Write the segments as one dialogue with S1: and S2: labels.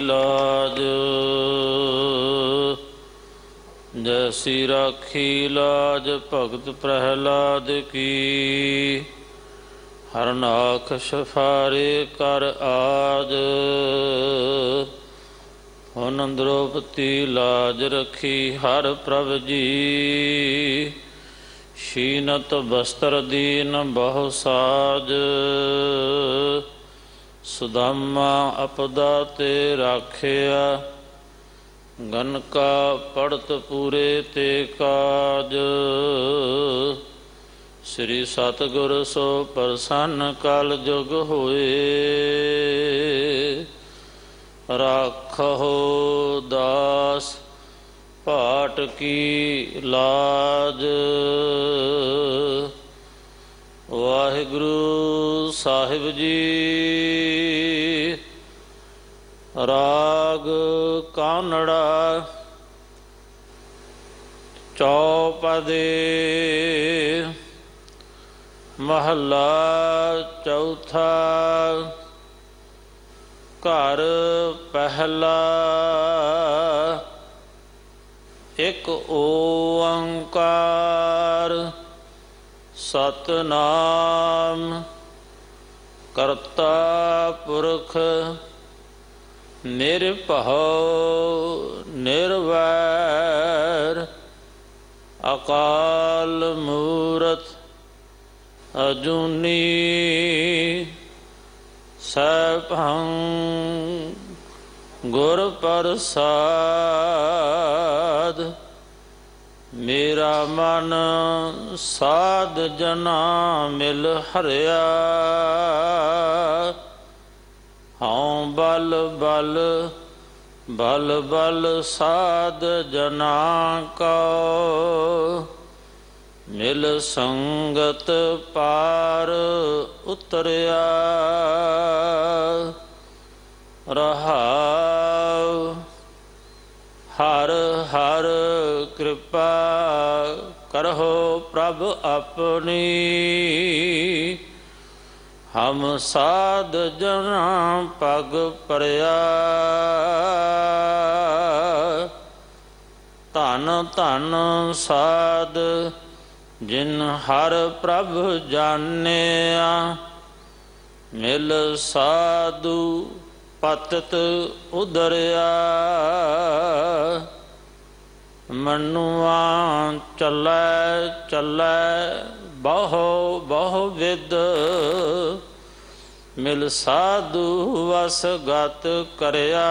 S1: लाज जैसी राखी लाज भगत प्रहलाद की। हरनाख सफारे कर आज हुन द्रौपदी लाज रखी हर प्रभ जी। शीनत बस्तर दीन बहु साज सुदामा अपदा ते राखिया। गनका पड़त पूरे ते काज श्री सतगुर सो प्रसन्न कल जुग होए। राखो दास पाट की लाज वाहिगुरु साहिब जी। राग कानड़ा चौपदे महला चौथा। घर पहला एक ओंकार सतनाम करता पुरख निरभउ निर्वैर। अकाल मूरत अजूनी सैभं गुर प्रसाद। मेरा मन साध जना मिल हरिया। हाँ बल बल बल बल साध जना को मिल संगत पार उतरिया। रहाव हर हर कृपा करहो प्रभ अपनी। हम साध जना पग परया। धन धन साध जिन हर प्रभ जानिया। मिल साधु पतित उदरिया। मनुआ चलै चलै बहु बहु विद। मिल साधु वस गत करया।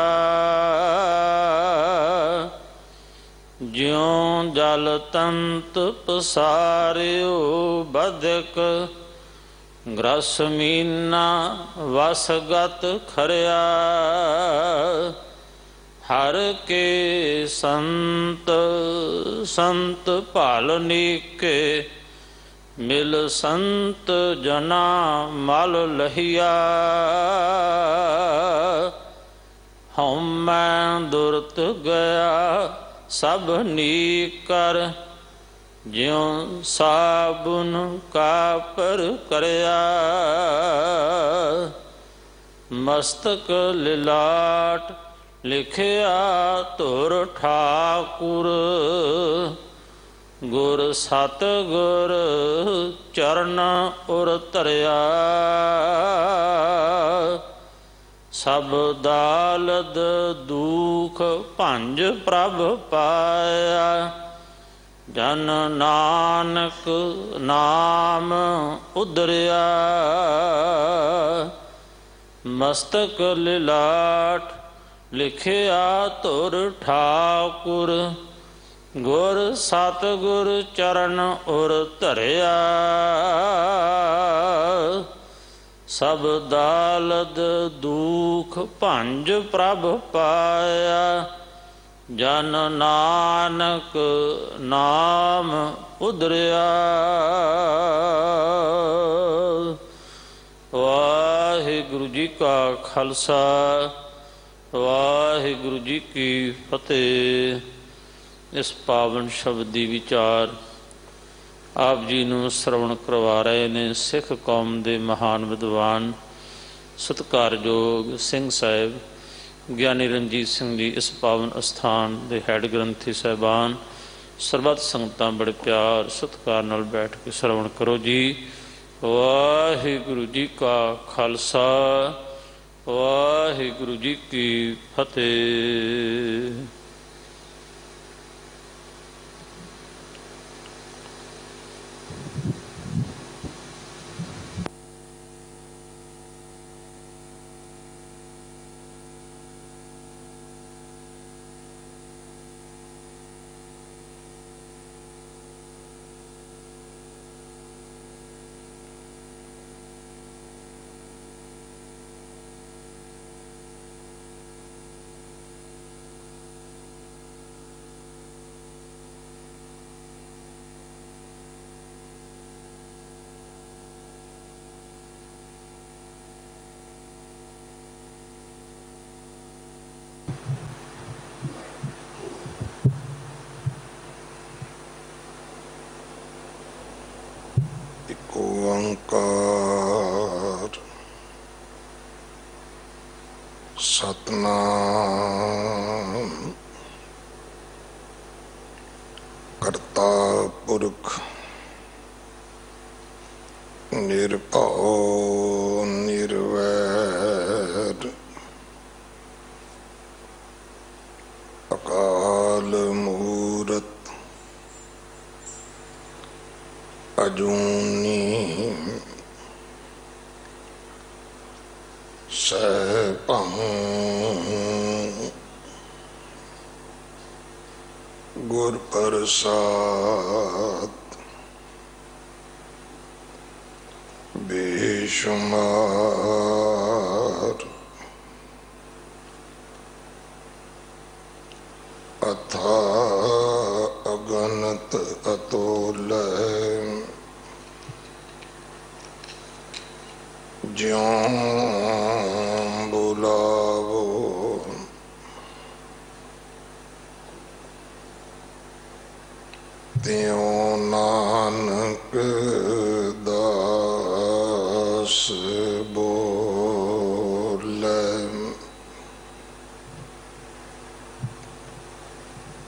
S1: ज्यों जल तंत पसारियो बधिक। ग्रस मीना वसगत खरिया। हर के संत संत भालनीके। मिल संत जना मल लहिया। हम मैं दुरत गया सब नीकर। ज्यों साबुन कापर करया। मस्तक लिलाट लिखिया तुर ठाकुर। गुर सतगुर चरण उर धरिया। सब दालद दुख भंज प्रभ पाया। जन नानक नाम उदरिया। मस्तक लिलाट लिखिया तुर ठाकुर। गुर सतगुर चरण उर धरिया। सब दालद दुख भंज प्रभ पाया। जन नानक नाम उदरिया। वाहिगुरु जी का खालसा वाहिगुरु जी की फतेह। इस पावन शब्द दी विचार आप जी नूं श्रवण करवा रहे ने सिख कौम दे महान विद्वान सत्कारयोग सिंह साहिब ਗਿਆਨੀ ਰਣਜੀਤ ਸਿੰਘ ਜੀ ਇਸ ਪਾਵਨ ਅਸਥਾਨ ਦੇ ਹੈਡ ਗ੍ਰੰਥੀ ਸਾਹਿਬਾਨ, ਸਰਬੱਤ ਸੰਗਤਾਂ ਬੜੇ ਪਿਆਰ ਸਤਿਕਾਰ ਨਾਲ ਬੈਠ ਕੇ ਸਰਵਣ ਕਰੋ ਜੀ। ਵਾਹਿਗੁਰੂ ਜੀ ਕਾ ਖਾਲਸਾ, ਵਾਹਿਗੁਰੂ ਜੀ ਕੀ ਫਤਿਹ।
S2: ਓੰਕਾਰ ਸਤਿਨਾਮ ਕਰਤਾ ਪੁਰਖ ਨਿਰਭਉ ਨਿਰਵੈਰ ਅਕਾਲ ਮੂਰਤ ਅਜੂਨੀ ਸੈਭੰ ਗੁਰ ਪ੍ਰਸਾਦ ਬੇਸ਼ੁਮਾਰ ਅਥਾਹ ਅਗਨਤ ਅਤੋਲੈ ਜਿਉ ਬੁਲਾਵੋ ਤਿਉ ਨਾਨਕ ਦਾਸ ਬੋਲੇ।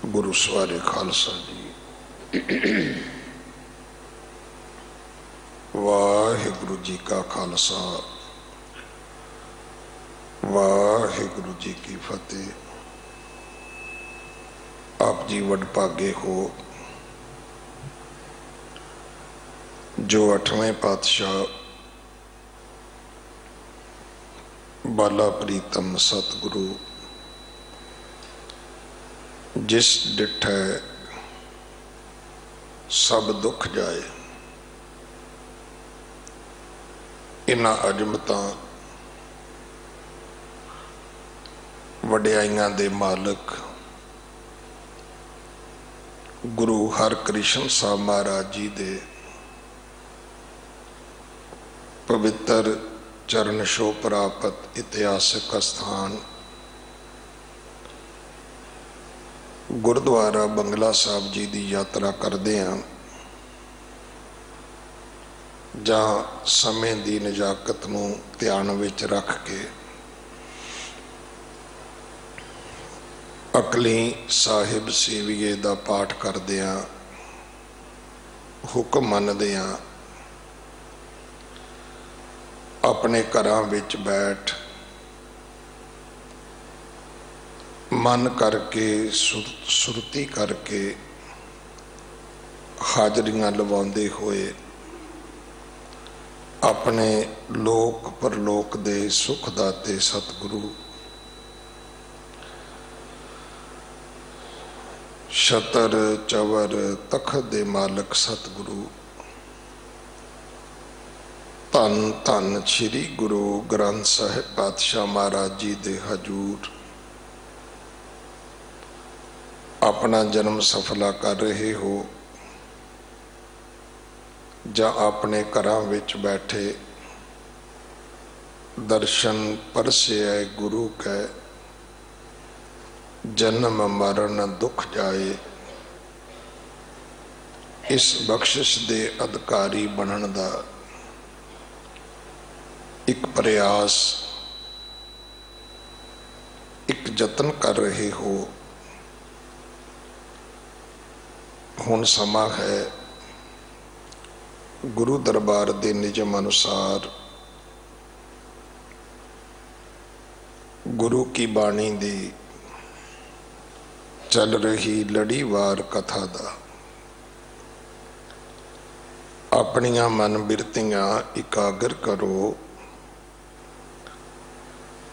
S2: ਗੁਰੂ ਸਵਾਰੇ ਖਾਲਸਾ ਜੀ। ਵਾਹਿਗੁਰੂ ਜੀ ਕਾ ਖਾਲਸਾ, ਵਾਹਿਗੁਰੂ ਜੀ ਕੀ ਫਤਿਹ। ਆਪ ਜੀ ਵਡਭਾਗੇ ਹੋ ਜੋ 8ਵੇਂ ਪਾਤਸ਼ਾਹ ਬਾਲਾ ਪ੍ਰੀਤਮ ਸਤਿਗੁਰੂ ਜਿਸ ਡਿਠੈ ਸਭ ਦੁੱਖ ਜਾਏ, ਇਨ੍ਹਾਂ ਅਜਮਤਾਂ ਵਡਿਆਈਆਂ ਦੇ ਮਾਲਕ ਗੁਰੂ ਹਰਕ੍ਰਿਸ਼ਨ ਸਾਹਿਬ ਮਹਾਰਾਜ ਜੀ ਦੇ ਪਵਿੱਤਰ ਚਰਨ ਛੋਹ ਪ੍ਰਾਪਤ ਇਤਿਹਾਸਕ ਅਸਥਾਨ ਗੁਰਦੁਆਰਾ ਬੰਗਲਾ ਸਾਹਿਬ ਜੀ ਦੀ ਯਾਤਰਾ ਕਰਦੇ ਹਾਂ, ਜਾਂ ਸਮੇਂ ਦੀ ਨਜ਼ਾਕਤ ਨੂੰ ਧਿਆਨ ਵਿੱਚ ਰੱਖ ਕੇ ਅਕਲੀ ਸਾਹਿਬ ਸੇਵੀਏ ਦਾ ਪਾਠ ਕਰਦੇ ਹਾਂ, ਹੁਕਮ ਮੰਨਦੇ ਹਾਂ, ਆਪਣੇ ਘਰਾਂ ਵਿੱਚ ਬੈਠ ਮਨ ਕਰਕੇ ਸੁਰਤੀ ਕਰਕੇ ਹਾਜ਼ਰੀਆਂ ਲਵਾਉਂਦੇ ਹੋਏ ਆਪਣੇ ਲੋਕ ਪਰਲੋਕ ਦੇ ਸੁਖ ਦਾਤੇ ਸਤਿਗੁਰੂ ਛਤਰ ਚਵਰ ਤਖਤ ਦੇ ਮਾਲਕ ਸਤਿਗੁਰੂ ਧੰਨ ਧੰਨ ਸ੍ਰੀ ਗੁਰੂ ਗ੍ਰੰਥ ਸਾਹਿਬ ਪਾਤਸ਼ਾਹ ਮਹਾਰਾਜ ਜੀ ਦੇ ਹਜ਼ੂਰ ਆਪਣਾ ਜਨਮ ਸਫਲਾ ਕਰ ਰਹੇ ਹੋ, ਜਾਂ ਆਪਣੇ ਘਰਾਂ ਵਿੱਚ ਬੈਠੇ ਦਰਸ਼ਨ ਪਰਸਿਐ ਗੁਰੂ ਕੈ, ਜਨਮ ਮਰਨ ਦੁੱਖ ਜਾਏ, ਇਸ ਬਖਸ਼ਿਸ਼ ਦੇ ਅਧਿਕਾਰੀ ਬਣਨ ਦਾ ਇੱਕ ਪ੍ਰਯਾਸ, ਇੱਕ ਯਤਨ ਕਰ ਰਹੇ ਹੋ, ਹੁਣ ਸਮਾਂ ਹੈ ਗੁਰੂ ਦਰਬਾਰ ਦੇ ਨਿਯਮ ਅਨੁਸਾਰ ਗੁਰੂ ਕੀ ਬਾਣੀ ਦੀ ਚੱਲ ਰਹੀ ਲੜੀਵਾਰ ਕਥਾ ਦਾ ਆਪਣੀਆਂ ਮਨ ਬਿਰਤੀਆਂ ਇਕਾਗਰ ਕਰੋ,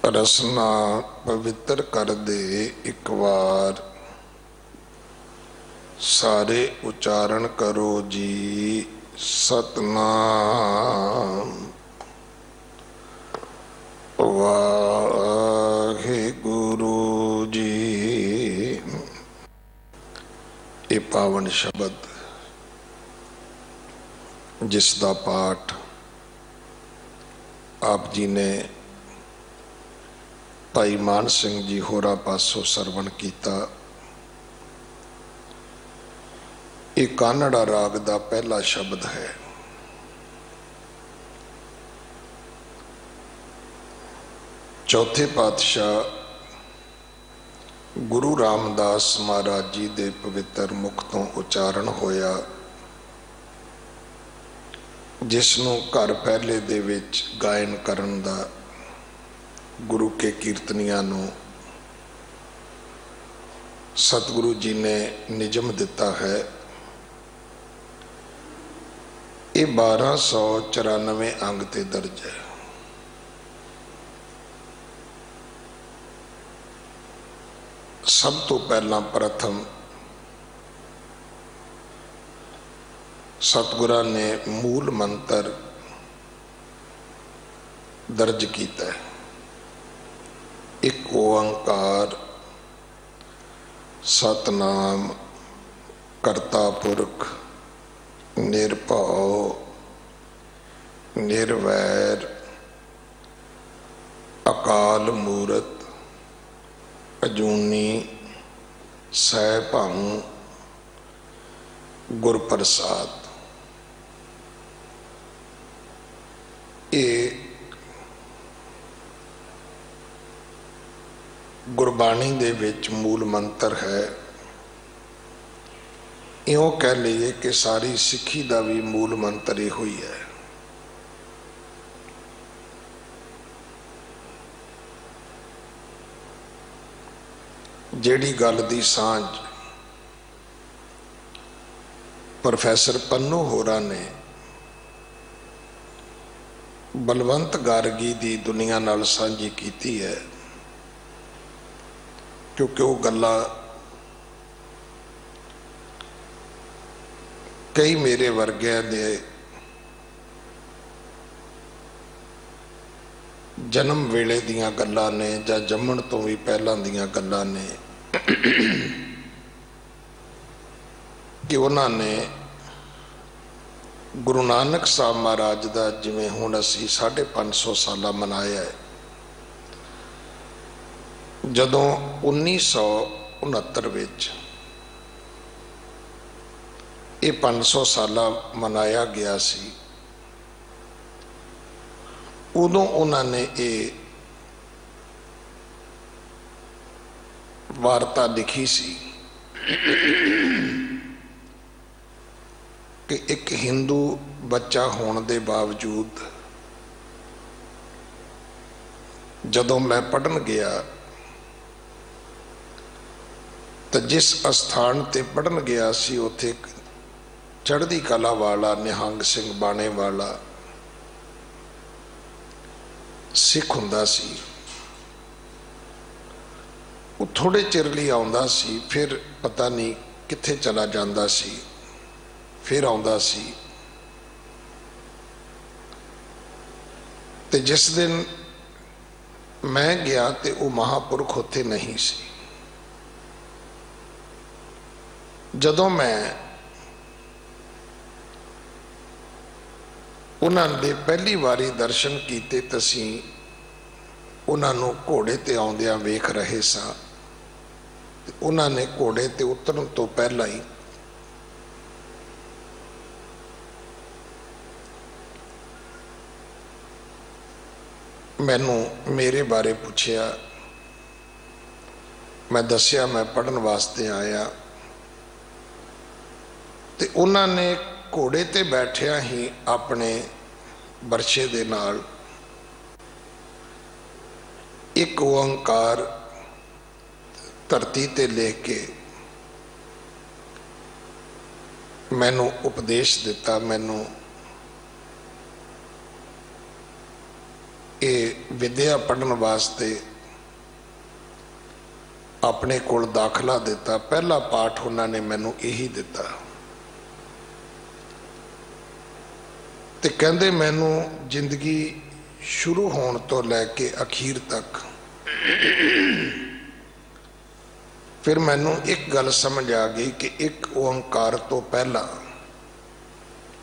S2: ਰਸਨਾ ਪਵਿੱਤਰ ਕਰ ਦੇ ਇੱਕ ਵਾਰ, ਸਾਰੇ ਉਚਾਰਨ ਕਰੋ ਜੀ ਸਤਨਾਮ ਵਾਹਿਗੁਰੂ ਜੀ। ਇਹ ਪਾਵਨ ਸ਼ਬਦ ਜਿਸ ਦਾ ਪਾਠ ਆਪ ਜੀ ਨੇ ਭਾਈ ਮਾਨ ਸਿੰਘ ਜੀ ਹੋਰਾਂ ਪਾਸੋਂ ਸਰਵਣ ਕੀਤਾ, ਇਹ ਕਾਨੜਾ ਰਾਗ ਦਾ ਪਹਿਲਾ ਸ਼ਬਦ ਹੈ। ਚੌਥੇ ਪਾਤਸ਼ਾਹ ਗੁਰੂ ਰਾਮਦਾਸ ਮਹਾਰਾਜ ਜੀ ਦੇ ਪਵਿੱਤਰ ਮੁਖ ਤੋਂ ਉਚਾਰਨ ਹੋਇਆ, ਜਿਸ ਨੂੰ ਘਰ ਪਹਿਲੇ ਦੇ ਵਿੱਚ ਗਾਇਨ ਕਰਨ ਦਾ ਗੁਰੂ ਕੇ ਕੀਰਤਨੀਆਂ ਨੂੰ ਸਤਿਗੁਰੂ ਜੀ ਨੇ ਨਿਯਮ ਦਿੱਤਾ ਹੈ। ਇਹ 1294 ਅੰਗ ਤੇ ਦਰਜ ਹੈ। ਸਭ ਤੋਂ ਪਹਿਲਾਂ ਪ੍ਰਥਮ ਸਤਿਗੁਰਾਂ ਨੇ ਮੂਲ ਮੰਤਰ ਦਰਜ ਕੀਤਾ ਹੈ। ਇੱਕ ਓੰਕਾਰ ਸਤਨਾਮ ਕਰਤਾ ਪੁਰਖ ਨਿਰਭਉ ਨਿਰਵੈਰ ਅਕਾਲ ਮੂਰਤ ਅਜੂਨੀ ਸੈਭੰ ਗੁਰ ਪ੍ਰਸਾਦ। ਇਹ ਗੁਰਬਾਣੀ ਦੇ ਵਿੱਚ ਮੂਲ ਮੰਤਰ ਹੈ। ਇਉਂ ਕਹਿ ਲਈਏ ਕਿ ਸਾਰੀ ਸਿੱਖੀ ਦਾ ਵੀ ਮੂਲ ਮੰਤਰ ਇਹੋ ਹੀ ਹੈ। ਜਿਹੜੀ ਗੱਲ ਦੀ ਸਾਂਝ ਪ੍ਰੋਫੈਸਰ ਪੰਨੂ ਹੋਰਾਂ ਨੇ ਬਲਵੰਤ ਗਾਰਗੀ ਦੀ ਦੁਨੀਆ ਨਾਲ ਸਾਂਝੀ ਕੀਤੀ ਹੈ, ਕਿਉਂਕਿ ਉਹ ਗੱਲਾਂ ਕਈ ਮੇਰੇ ਵਰਗਿਆਂ ਦੇ ਜਨਮ ਵੇਲੇ ਦੀਆਂ ਗੱਲਾਂ ਨੇ ਜਾਂ ਜੰਮਣ ਤੋਂ ਵੀ ਪਹਿਲਾਂ ਦੀਆਂ ਗੱਲਾਂ ਨੇ, ਕਿ ਉਹਨਾਂ ਨੇ ਗੁਰੂ ਨਾਨਕ ਸਾਹਿਬ ਮਹਾਰਾਜ ਦਾ ਜਿਵੇਂ ਹੁਣ ਅਸੀਂ 550 ਸਾਲਾ ਮਨਾਇਆ ਹੈ, ਜਦੋਂ 1969 ਵਿੱਚ ਇਹ 500 ਸਾਲਾ ਮਨਾਇਆ ਗਿਆ ਸੀ, ਉਦੋਂ ਉਹਨਾਂ ਨੇ ਇਹ ਵਾਰਤਾ ਲਿਖੀ ਸੀ ਕਿ ਇੱਕ ਹਿੰਦੂ ਬੱਚਾ ਹੋਣ ਦੇ ਬਾਵਜੂਦ ਜਦੋਂ ਮੈਂ ਪੜ੍ਹਨ ਗਿਆ ਤਾਂ ਜਿਸ ਅਸਥਾਨ ਤੇ ਪੜ੍ਹਨ ਗਿਆ ਸੀ ਉੱਥੇ ਚੜ੍ਹਦੀ ਕਲਾ ਵਾਲਾ ਨਿਹੰਗ ਸਿੰਘ ਬਾਣੇ ਵਾਲਾ ਸਿੱਖ ਹੁੰਦਾ ਸੀ। ਉਹ ਥੋੜੇ ਚਿਰ ਲਈ ਆਉਂਦਾ ਸੀ, ਫਿਰ ਪਤਾ ਨਹੀਂ ਕਿੱਥੇ ਚਲਾ ਜਾਂਦਾ ਸੀ, ਫਿਰ ਆਉਂਦਾ ਸੀ। ਤੇ ਜਿਸ ਦਿਨ ਮੈਂ ਗਿਆ ਤੇ ਉਹ ਮਹਾਂਪੁਰਖ ਉੱਥੇ ਨਹੀਂ ਸੀ। ਜਦੋਂ ਮੈਂ ਉਹਨਾਂ ਦੇ ਪਹਿਲੀ ਵਾਰੀ ਦਰਸ਼ਨ ਕੀਤੇ ਤਾਂ ਅਸੀਂ ਉਹਨਾਂ ਨੂੰ ਘੋੜੇ ਤੇ ਆਉਂਦਿਆਂ ਵੇਖ ਰਹੇ ਸਾਂ। ਉਹਨਾਂ ਨੇ ਘੋੜੇ ਤੇ ਉਤਰਨ ਤੋਂ ਪਹਿਲਾਂ ਹੀ ਮੈਨੂੰ ਮੇਰੇ ਬਾਰੇ ਪੁੱਛਿਆ मैं दसिया मैं पढ़न वास्ते आया, ते उन्होंने घोड़े ते बैठिया ही अपने बरछे दे नाल एक ओंकार धरती ते लिख के मैनू उपदेश दिता। मैनू ये विद्या पढ़न वास्ते अपने कोल दाखला दिता। पहला पाठ उन्होंने मैनू यही दिता ते कहंदे मैनू जिंदगी शुरू होने तो लैके अखीर तक फिर मैनू एक गल समझ आ गई कि एक ओंकार तो पहला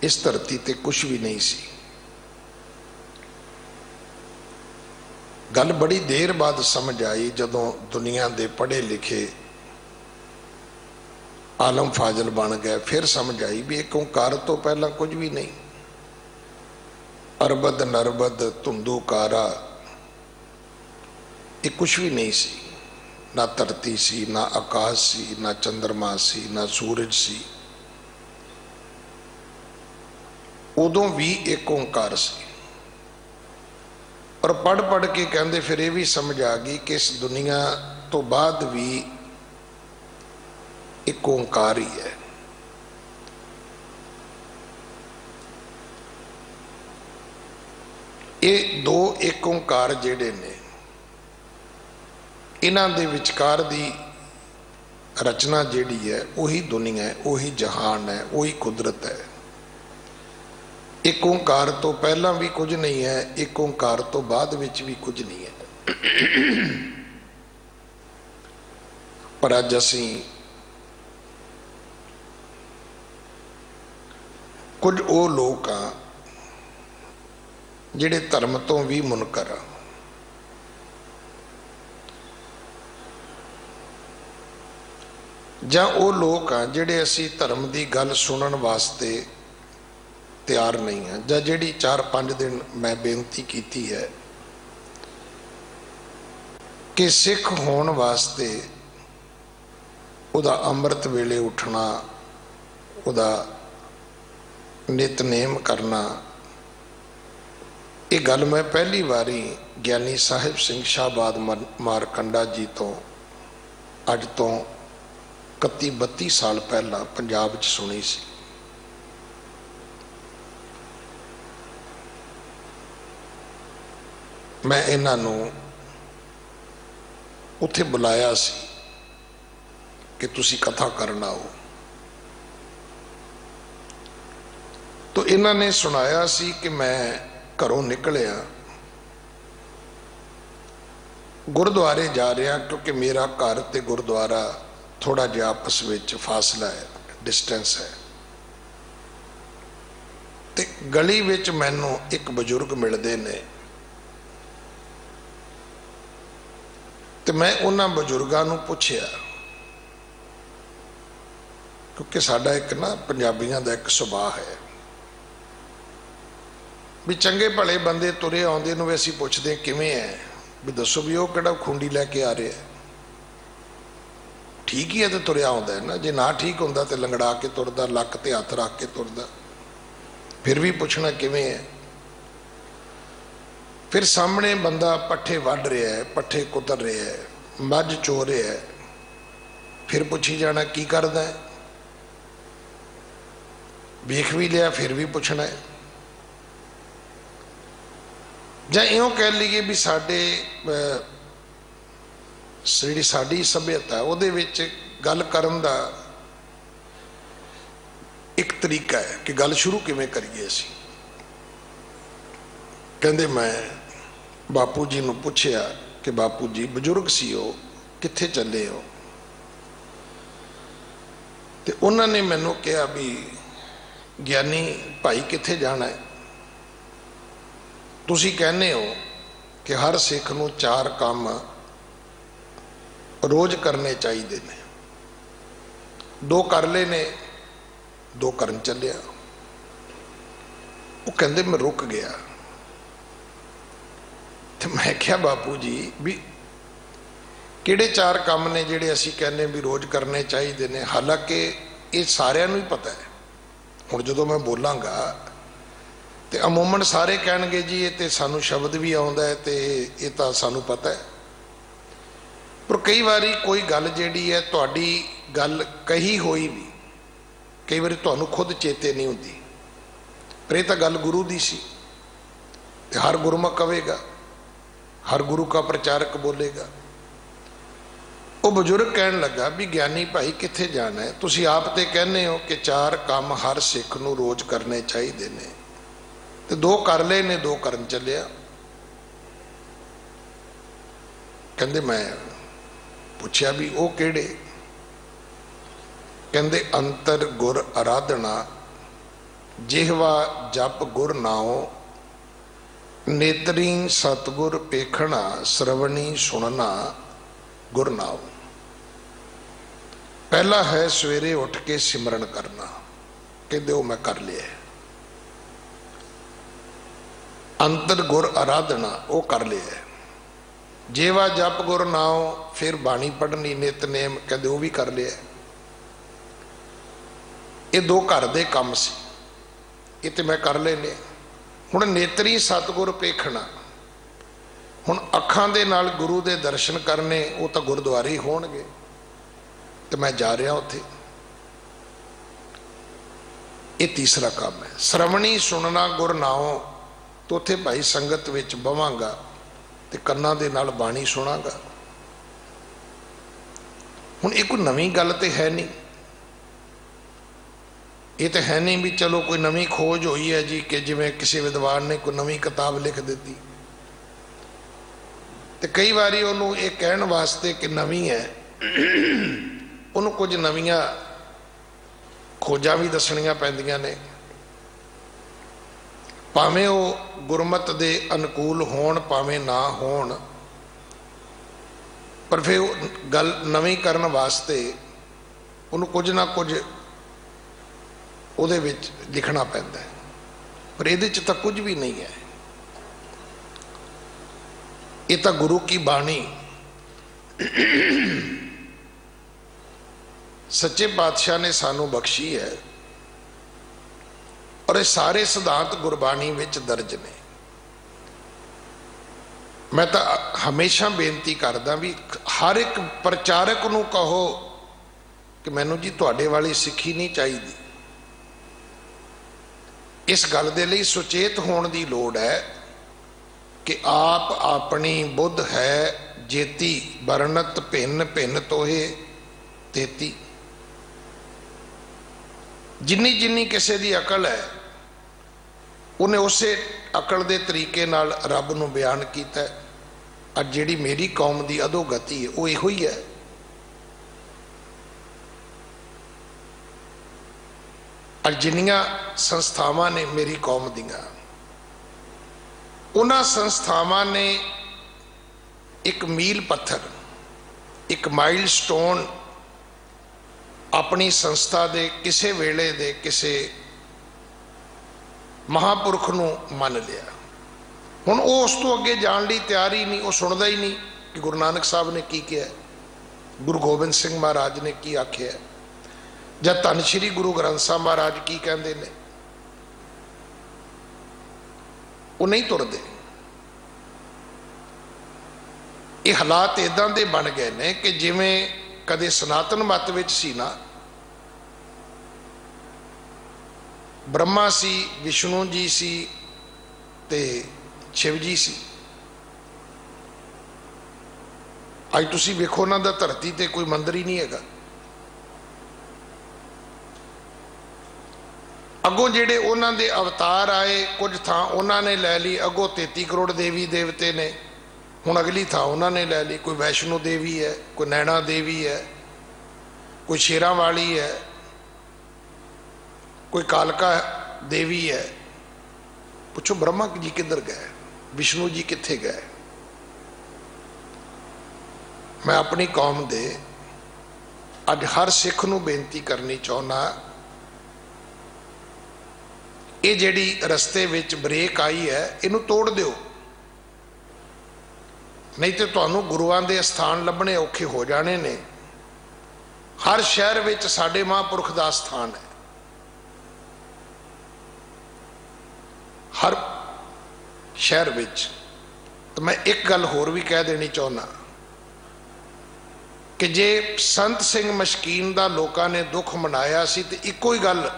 S2: इस धरती ते कुछ भी नहीं सी। गल बड़ी देर बाद समझ आई जदों दुनिया दे पढ़े लिखे आलम फाजल बन गए। फिर समझ आई भी एक ओंकार तो पहला कुछ भी नहीं। अरबद नरबद धुंधु कारा ये कुछ भी नहीं सी। ना धरती सी, ना आकाश सी, ना चंद्रमा सी, ना सूरज सी। उदों भी एक ओंकार सी। और पढ़ पढ़ के कहते फिर ये भी समझ आ गई कि इस दुनिया तो बाद भी एक ओंकार ही है। ये दो एक ओंकार जेड़े ने इन्हां दे विचकार दी रचना जेड़ी है वही दुनिया है, वही जहान है, वही कुदरत है। एक ओंकार तो पहला भी कुछ नहीं है, एक ओंकार तो बाद विच भी कुछ नहीं है। पर अज असी कुछ वो लोग हाँ जिहड़े धर्म तो भी मुनकर आ। जां वो लोग हाँ जिहड़े असी धर्म की गल सुनन वास्ते तैयार नहीं है। जां जिहड़ी 4-5 दिन मैं बेनती की है कि सिख होने वास्ते उदा अमृत वेले उठना, उदा नितनेम करना, ये गल मैं पहली बारी ज्ञानी साहिब सिंह शाहबाद मारकंडा जी तो अज तो 31-32 साल पहला पंजाब च सुनी सी। मैं इन्हों उत्थे बुलाया सी कि तुसी कथा करना हो, तो इन्होंने सुनाया सी कि मैं घरों निकलिया गुरुद्वारे जा रहा, क्योंकि मेरा घर ते गुरुद्वारा थोड़ा जिहा आपस में फासला है, डिस्टेंस है। ते गली विच मैनू एक बजुर्ग मिलते ने, तो मैं उन्होंने बजुर्गों को पूछया, क्योंकि साडा एक ना पंजाबियों का एक सुभाव है भी चंगे भले बंदे तुरे आउंदे नूं असीं पुछदे किवें है, भी दसो भी वो किहड़ा खुंडी लैके आ रहा है, ठीक ही है तो तुरया आउंदा है ना। जे ना ठीक हुंदा तो लंगड़ा के तुरदा, लक ते हथ रख के तुरदा। फिर भी पुछना किवें है। फिर सामने बंदा पट्ठे वढ़ रहा है, पट्ठे कुतर रहा है, मझ चो रहा है, फिर पुछी जाना की करदा है। वेख भी लिया फिर भी पुछना है। जां इउं कह लीए भी साडे जिहड़ी साडी सभ्यता उहदे विच गल करन दा एक तरीका है कि गल शुरू किवें करिए असीं। कहंदे मैं बापू जी नूं पुछया कि बापू जी बजुर्ग सी हो, कित्थे चले हो? ते उन्होंने मैनूं कहा भी ज्ञानी भाई कित्थे जाना है? तुसी कहने हो कि हर सिख नूं 4 काम रोज करने चाहिए ने, 2 कर ले ने, 2 करन चलिया। वो कहंदे मैं रुक गया। तो मैं क्या बापू जी भी ਕਿਹੜੇ 4 ਕੰਮ ਨੇ ਜਿਹੜੇ ਅਸੀਂ ਕਹਿੰਦੇ ਵੀ ਰੋਜ਼ ਕਰਨੇ ਚਾਹੀਦੇ ਨੇ। ਹਾਲਾਂਕਿ ਇਹ ਸਾਰਿਆਂ ਨੂੰ ਹੀ ਪਤਾ ਹੈ। ਹੁਣ ਜਦੋਂ ਮੈਂ ਬੋਲਾਂਗਾ ਤੇ ਅਮੂਮਨ ਸਾਰੇ ਕਹਿਣਗੇ ਜੀ ਇਹ ਤੇ ਸਾਨੂੰ ਸ਼ਬਦ ਵੀ ਆਉਂਦਾ ਹੈ ਤੇ ਇਹ ਤਾਂ ਸਾਨੂੰ ਪਤਾ ਹੈ। ਪਰ ਕਈ ਵਾਰੀ ਕੋਈ ਗੱਲ ਜਿਹੜੀ ਹੈ ਤੁਹਾਡੀ ਗੱਲ ਕਹੀ ਹੋਈ ਵੀ ਕਈ ਵਾਰੀ ਤੁਹਾਨੂੰ ਖੁਦ ਚੇਤੇ ਨਹੀਂ ਹੁੰਦੀ, ਪਰ ਇਹ ਤਾਂ ਗੱਲ ਗੁਰੂ ਦੀ ਸੀ ਤੇ ਹਰ ਗੁਰਮੁਖ ਕਵੇਗਾ, ਹਰ ਗੁਰੂ का ਪ੍ਰਚਾਰਕ ਬੋਲੇਗਾ। ਉਹ ਬਜ਼ੁਰਗ ਕਹਿਣ ਲੱਗਾ ਵੀ ਗਿਆਨੀ ਭਾਈ ਕਿੱਥੇ ਜਾਣਾ ਹੈ? ਤੁਸੀਂ ਆਪ ਤੇ ਕਹਿੰਦੇ ਹੋ ਕਿ 4 ਕੰਮ ਹਰ ਸਿੱਖ ਨੂੰ ਰੋਜ਼ ਕਰਨੇ ਚਾਹੀਦੇ ਨੇ ਤੇ 2 ਕਰ ਲਏ ਨੇ, 2 ਕਰਨ ਚੱਲਿਆ। ਕਹਿੰਦੇ ਮੈਂ ਪੁੱਛਿਆ ਵੀ ਉਹ ਕਿਹੜੇ? ਕਹਿੰਦੇ ਅੰਤਰ ਗੁਰ ਆਰਾਧਨਾ, ਜਿਹਵਾ ਜਪ ਗੁਰ ਨਾਉ, ਨੇਤਰੀ ਸਤਗੁਰ ਪੇਖਣਾ, श्रवणी सुनना गुर नाम। पहला है सवेरे उठ के सिमरन करना, कहते मैं कर लिया। अंतर गुर आराधना वो कर लिया। जेवा जप गुर नाम, फिर बाणी पढ़नी नितनेम, कहते वो भी कर लिया। ये 2 घर दे काम सी, ये तो मैं कर लेने। हुण नेतरी सतगुर पेखना, हुण अखां दे नाल गुरु दे दर्शन करने, वो तो गुरुद्वारे ही होणगे ते मैं जा रहा उत्थे। ये तीसरा काम है। श्रवणी सुनना गुर नाओ, तो उत्थे भाई संगत विच बवांगा ते कन्नां दे नाल बाणी सुनांगा। हुण ये कोई नवीं गल ते है नहीं, ये तो है नहीं भी चलो कोई नवी खोज हुई है जी कि जिमें किसी विद्वान ने कोई नवी किताब लिख दी। तो कई बारी उन्होंने ये कहने वास्ते कि नवी है, उन्होंने कुछ नवियां खोजा भी दसनियां पैंदियां ने, भावें वो गुरमत दे अनुकूल होण भावें ना होण, पर फिर गल नवी करने वास्ते उन्होंने कुछ ना कुछ ਉਹਦੇ ਵਿੱਚ ਲਿਖਣਾ ਪੈਂਦਾ ਹੈ। पर ਇਹਦੇ ਚ ਤਾਂ ਕੁਝ ਵੀ ਨਹੀਂ ਹੈ। ਇਹ ਤਾਂ ਗੁਰੂ ਕੀ ਬਾਣੀ ਸੱਚੇ ਪਾਤਸ਼ਾਹ ਨੇ ਸਾਨੂੰ ਬਖਸ਼ੀ ਹੈ ਔਰ ਇਹ ਸਾਰੇ ਸਿਧਾਂਤ ਗੁਰਬਾਣੀ ਵਿੱਚ ਦਰਜ ਨੇ। ਮੈਂ ਤਾਂ ਹਮੇਸ਼ਾ ਬੇਨਤੀ ਕਰਦਾ ਵੀ ਹਰ ਇੱਕ ਪ੍ਰਚਾਰਕ ਨੂੰ ਕਹੋ ਕਿ ਮੈਨੂੰ ਜੀ ਤੁਹਾਡੇ ਵਾਲੀ ਸਿੱਖੀ ਨਹੀਂ ਚਾਹੀਦੀ। इस गल दे लई सुचेत होने की लोड़ है कि आप अपनी बुद्ध है जेती, बरनत भिन्न भिन्न तोहे तेती। जिन्नी जिन्नी किसी की अकल है उन्हें उस अकल के तरीके नाल रब नूं बयान किया। अज जिहड़ी मेरी कौम की अधोगति है वो इहो ही है। और जिन्नियां संस्थावां ने मेरी कौम दियां, उन्हां संस्थावां ने एक मील पत्थर, एक माइल स्टोन अपनी संस्था दे किसे वेले दे किसे महापुरख नूं मन लिया। हुण वो उस तो अगे जाण लई तैयार ही नहीं, वो सुणदा ही नहीं कि गुरु नानक साहब ने की किया, गुरु गोबिंद सिंह महाराज ने की आख्या, जब धन श्री गुरु ग्रंथ साहब महाराज की कहते हैं, वो नहीं तुरते। ये हालात इदां दे बन गए ने कि जिवें कदे सनातन मत विच सी ना, ब्रह्मा सी, विष्णु जी सी ते शिव जी सी। अज तुसीं वेखो उन्हां दा धरती ते कोई मंदिर ही नहीं हैगा। अगों जिहड़े उन्हां दे अवतार आए, कुछ थां उन्होंने लै ली, अगों 33 करोड़ देवी देवते ने, हुण अगली थां उन्होंने लै ली। कोई वैष्णो देवी है, कोई नैना देवी है, कोई शेरां वाली है, कोई कालका देवी है। पुछो ब्रह्मा जी किधर गए, विष्णु जी कित्थे गए? मैं अपनी कौम दे अज हर सिख नूं बेनती करनी चाहुंदा, ये जिहड़ी रस्ते विच ब्रेक आई है इनू तोड़ दिओ। नहीं तो ਤੁਹਾਨੂੰ ਗੁਰੂਆਂ ਦੇ ਸਥਾਨ ਲੱਭਣੇ ਔਖੇ ਹੋ ਜਾਣੇ ਨੇ। ਹਰ ਸ਼ਹਿਰ ਵਿੱਚ ਸਾਡੇ ਮਹਾਂਪੁਰਖ ਦਾ ਸਥਾਨ ਹੈ, ਹਰ ਸ਼ਹਿਰ ਵਿੱਚ। ਤਾਂ ਮੈਂ ਇੱਕ ਗੱਲ ਹੋਰ ਵੀ ਕਹਿ ਦੇਣੀ ਚਾਹੁੰਦਾ ਕਿ ਜੇ ਸੰਤ ਸਿੰਘ ਮਸ਼ਕੀਨ ਦਾ ਲੋਕਾਂ ਨੇ ਦੁੱਖ ਮਨਾਇਆ ਸੀ ਤੇ ਇੱਕੋ ਹੀ ਗੱਲ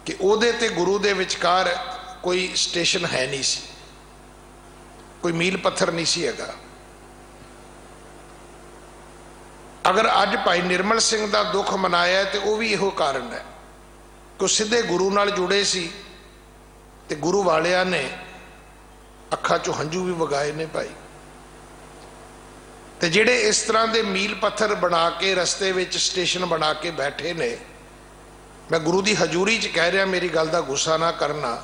S2: ਕਿ ਉਹਦੇ ਤੇ ਗੁਰੂ ਦੇ ਵਿਚਕਾਰ ਕੋਈ ਸਟੇਸ਼ਨ ਹੈ ਨਹੀਂ ਸੀ, ਕੋਈ ਮੀਲ ਪੱਥਰ ਨਹੀਂ ਸੀ ਹੈਗਾ। ਅਗਰ ਅੱਜ ਭਾਈ ਨਿਰਮਲ ਸਿੰਘ ਦਾ ਦੁੱਖ ਮਨਾਇਆ ਤੇ ਉਹ ਵੀ ਇਹੋ ਕਾਰਨ ਹੈ ਕਿ ਸਿੱਧੇ ਗੁਰੂ ਨਾਲ ਜੁੜੇ ਸੀ ਤੇ ਗੁਰੂ ਵਾਲਿਆਂ ਨੇ ਅੱਖਾਂ ਚੋਂ ਹੰਝੂ ਵੀ ਵਗਾਏ ਨੇ ਭਾਈ। ਤੇ ਜਿਹੜੇ ਇਸ ਤਰ੍ਹਾਂ ਦੇ ਮੀਲ ਪੱਥਰ ਬਣਾ ਕੇ ਰਸਤੇ ਵਿੱਚ ਸਟੇਸ਼ਨ ਬਣਾ ਕੇ ਬੈਠੇ ਨੇ, ਮੈਂ ਗੁਰੂ ਦੀ ਹਜ਼ੂਰੀ 'ਚ ਕਹਿ ਰਿਹਾ, ਮੇਰੀ ਗੱਲ ਦਾ ਗੁੱਸਾ ਨਾ ਕਰਨਾ।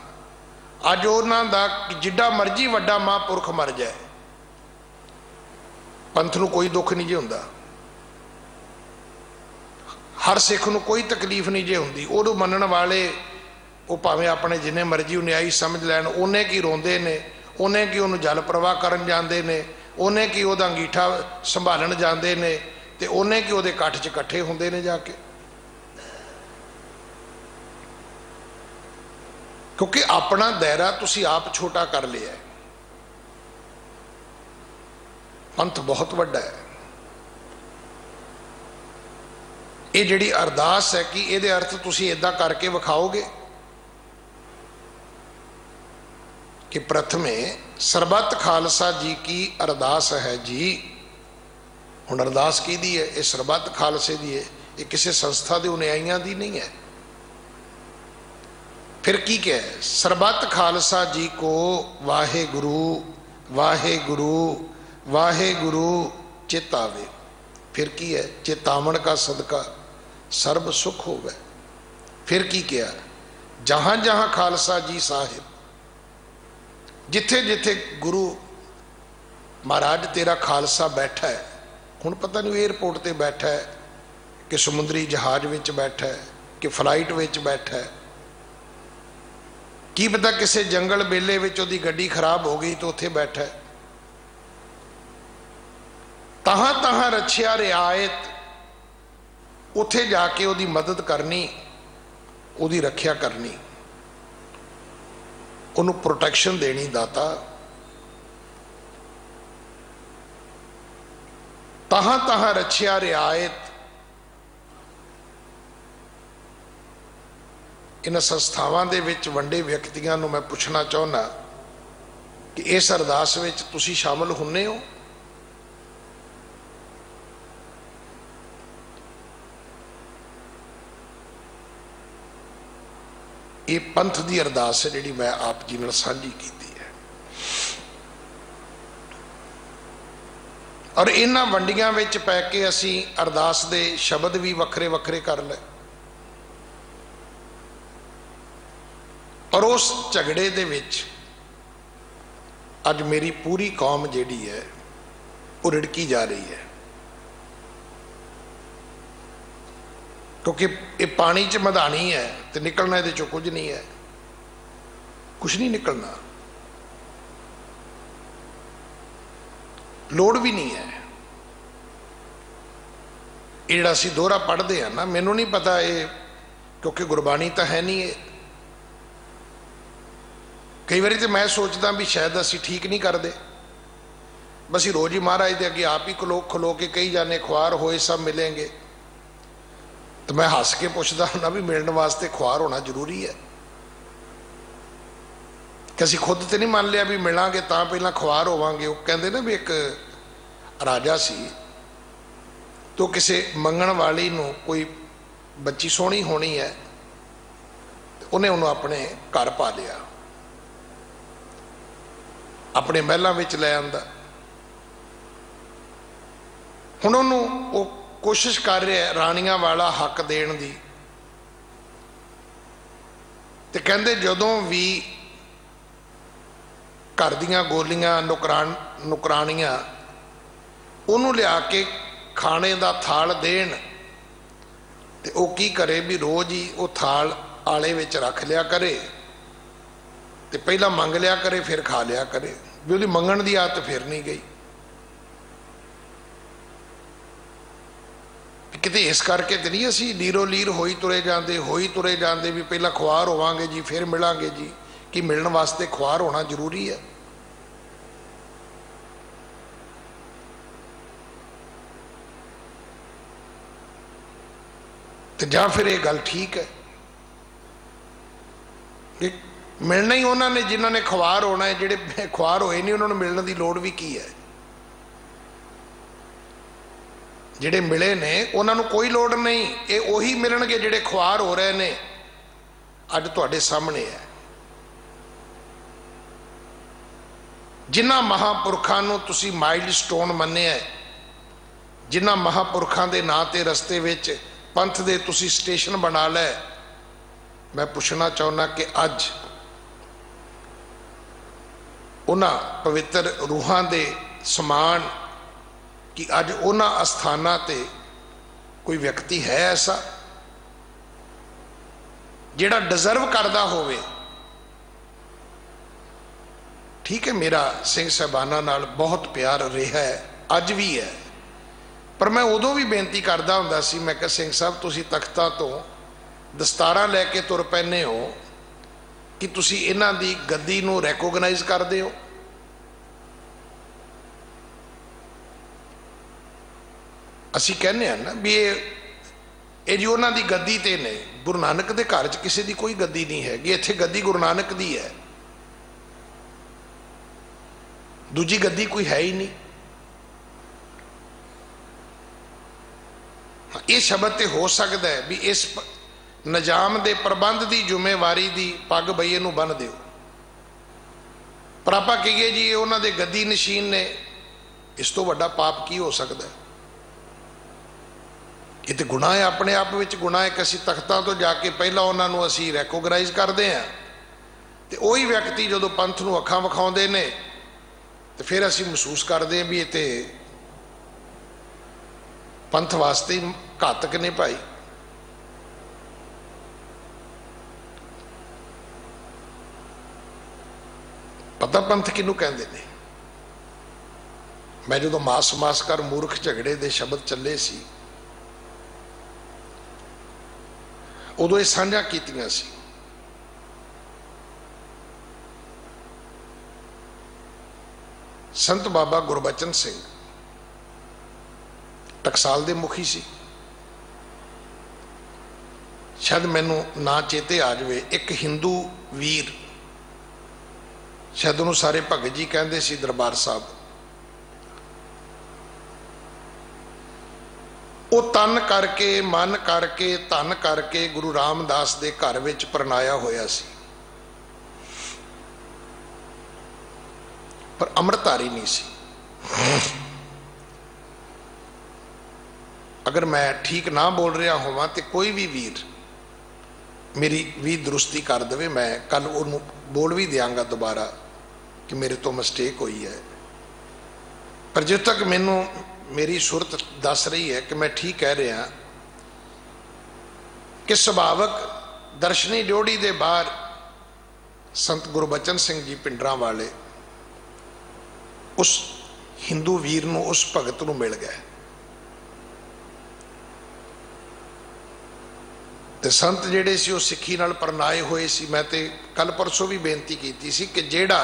S2: ਅੱਜ ਉਹਨਾਂ ਦਾ ਜਿੱਡਾ ਮਰਜ਼ੀ ਵੱਡਾ ਮਹਾਂਪੁਰਖ ਮਰ ਜਾਏ, ਪੰਥ ਨੂੰ ਕੋਈ ਦੁੱਖ ਨਹੀਂ ਜੇ ਹੁੰਦਾ, ਹਰ ਸਿੱਖ ਨੂੰ ਕੋਈ ਤਕਲੀਫ ਨਹੀਂ ਜੇ ਹੁੰਦੀ। ਉਹਨੂੰ ਮੰਨਣ ਵਾਲੇ ਉਹ ਭਾਵੇਂ ਆਪਣੇ ਜਿੰਨੇ ਮਰਜ਼ੀ ਅਨੁਯਾਈ ਸਮਝ ਲੈਣ, ਉਹਨੇ ਕੀ ਰੋਂਦੇ ਨੇ, ਉਹਨੇ ਕੀ ਉਹਨੂੰ ਜਲ ਪ੍ਰਵਾਹ ਕਰਨ ਜਾਂਦੇ ਨੇ, ਉਹਨੇ ਕੀ ਉਹਦਾ ਅੰਗੀਠਾ ਸੰਭਾਲਣ ਜਾਂਦੇ ਨੇ, ਤੇ ਉਹਨੇ ਕੀ ਉਹਦੇ ਇਕੱਠ 'ਚ ਇਕੱਠੇ ਹੁੰਦੇ ਨੇ ਜਾ ਕੇ। ਕਿਉਂਕਿ ਆਪਣਾ ਦਾਇਰਾ ਤੁਸੀਂ ਆਪ ਛੋਟਾ ਕਰ ਲਿਆ ਹੈ। ਪੰਥ ਬਹੁਤ ਵੱਡਾ ਹੈ। ਇਹ ਜਿਹੜੀ ਅਰਦਾਸ ਹੈ ਕਿ ਇਹਦੇ ਅਰਥ ਤੁਸੀਂ ਇਦਾਂ ਕਰਕੇ ਵਿਖਾਓਗੇ कि प्रथमे सरबत खालसा जी की अरदास है जी। हुण अरदास की दी है? ये सरबत खालसे दी है, ये किसी संस्था के अनुयायियों की नहीं है। फिर की क्या है? सरबत खालसा जी को वाहे गुरु वाहे गुरु वाहे गुरु चेतावे। फिर की है? चेतावन का सदका सर्ब सुख होवे। फिर की क्या? जहां जहां खालसा जी साहिब, जिथे जिथे गुरु महाराज तेरा खालसा बैठा है, हुण पता नहीं एयरपोर्ट ते बैठा है कि समुद्री जहाज विच बैठा है कि फ्लाइट विच बैठा है, की पता किसी जंगल बेले विच उहदी गड्डी खराब हो गई तो उत्थे बैठा है। तहां तहां रछिया रियायत, उत्थे जाके उहदी मदद करनी, उहदी रखिया करनी, उन्होंने प्रोटेक्शन देनी। दाता तहां तहां रछिया रियायत। इन संस्थावां दे विच वंडे व्यक्तियों नूं मैं पुछना चाहुंदा कि इस अरदास विच तुसीं शामिल हुंदे हो? ये पंथ की अरदास है जिहड़ी मैं आप जी नाल साझी कीती है। और इन्हां वंडियां विच पै के असीं अरदास दे शब्द भी वखरे वखरे कर ले, और उस झगड़े दे विच अज मेरी पूरी कौम जिहड़ी है वो रिड़की जा रही है। क्योंकि ये पानी च मधानी है तो निकलना ये चो कुछ नहीं है, कुछ नहीं निकलना, लोड़ भी नहीं है। ये जिहड़ा असीं दोहरा पढ़ते हैं ना, मैनूं नहीं पता ये, क्योंकि गुरबाणी तो है नहीं। है कई बार तो मैं सोचता भी शायद असीं ठीक नहीं करते, बस रोज ही महाराज के अगे आप ही खलो के कही जाने ख्वार होए सब मिलेंगे। तो मैं हस के पूछता हूं भी मिलने वास्ते ख्वार होना जरूरी है कि असीं खुद तो नहीं मान लिया भी मिलांगे तो पहला ख्वार होवांगे। वो कहते ना भी एक राजा सी, तो किसी मंगण वाली नूं कोई बच्ची सोहनी होनी है, उन्हें उन्होंने अपने घर पा लिया, अपने महलों विच लै आंदा। हुण उन्होंने वो कोशिश कर रहा है राणियां वाला हक देण दी, ते कहंदे जदों भी घर दियां गोलियां नुकरानियां उन्होंने लिया के खाने का थाल देण, ते वो की करे भी रोज ही वो थाल आले विच रख लिया करे, तो पहला मंग लिया करे फिर खा लिया करे, भी उसकी मंगण की आदत फिर नहीं गई। किते इस करके तो नहीं असी लीरो लीर होई तुरे जाते भी पहला खुआर होवांगे जी फिर मिलांगे जी, कि मिलने वास्ते खुआर होना जरूरी है? तो जां फिर ये गल ठीक है कि मिलना ही उन्होंने जिन्होंने खुआर होना है, जिहड़े खुआर होए नहीं उन्होंने मिलने की लोड़ भी की है। जिहड़े मिले ने उन्होंने कोई लोड़ नहीं, ये उही मिलणगे जिहड़े खुआर हो रहे ने अज तुहाडे सामने है। जिन्हां महापुरखां नूं तुसीं माइलस्टोन मन्निया है, जिन्हां महापुरखां दे नां ते रस्ते विच पंथ दे तुसीं स्टेशन बना लै, मैं पुछना चाहुंदा कि अज उन्हां पवित्र रूहां दे समान कि अज उन्हां अस्थानां ते कोई व्यक्ति है ऐसा जिहड़ा डिजर्व करदा होवे? ठीक है, मेरा सिंह साहबाना नाल बहुत प्यार रहा है, अज भी है, पर मैं उदों भी बेनती करदा हुंदा सी, मैं कहा सिंह साहब तुसीं तख्तां तो दस्तारां लैके तुर पैने हो कि तुसीं इन्हां दी गद्दी नूं रैकोगनाइज करदे हो? असी कहने हैं ना भी ये जी उन्हां दी गद्दी ते ने, गुरु नानक दे घर च किसी दी कोई गद्दी नहीं हैगी, इत्थे गद्दी गुरु नानक दी है, दूजी गद्दी कोई है ही नहीं। ये शब्द तो हो सकता है भी इस निजाम के प्रबंध की जिम्मेवारी की पग बईए नूं बन दिओ, पर आपां कहिए जी उन्हां दे गद्दी नशीन ने, इस तो वड्डा पाप की हो सकता है? ये तो गुनाह है, अपने आप में गुनाह है कि असीं तख्तां तो जाके पहला उन्होंने असीं रैकोगनाइज करते हैं, तो वही व्यक्ति जो पंथ नूं अखां विखाउंदे ने तो फिर असीं महसूस करते हैं भी ये तो पंथ वास्ते ही घातक ने भाई। पता पंथ किनू कहंदे ने? मैं जो मास कर मूर्ख झगड़े दे शब्द चले सी उदों ये साझा कीतियां सी। संत बाबा गुरबचन सिंह टकसाल दे मुखी सी, शायद मैनू ना चेते आ जाए, एक हिंदू वीर, शायद उन्होंने सारे भगत जी कहते सी, दरबार साहब, वो तन करके मन करके धन करके गुरु रामदास दे घर विच परनाया होया सी, पर अमृतधारी नहीं सी। अगर मैं ठीक ना बोल रहा होवां तो कोई भी वीर मेरी भी दुरुस्ती कर दे, मैं कल उन्होंने बोल भी देंगा दोबारा कि मेरे तो मिसटेक हुई है, पर जो तक मैनू मेरी सुरत दस रही है कि मैं ठीक कह रहा कि सुभावक दर्शनी जोड़ी दे बाहर संत गुरबचन सिंह जी पिंडरां वाले उस हिंदू वीर नूं, उस भगत नूं मिल गए, ते संत जिहड़े सी वो सिੱਖੀ नाल परनाए होए सी। मैं ते कल परसों भी बेनती की सी कि जिहड़ा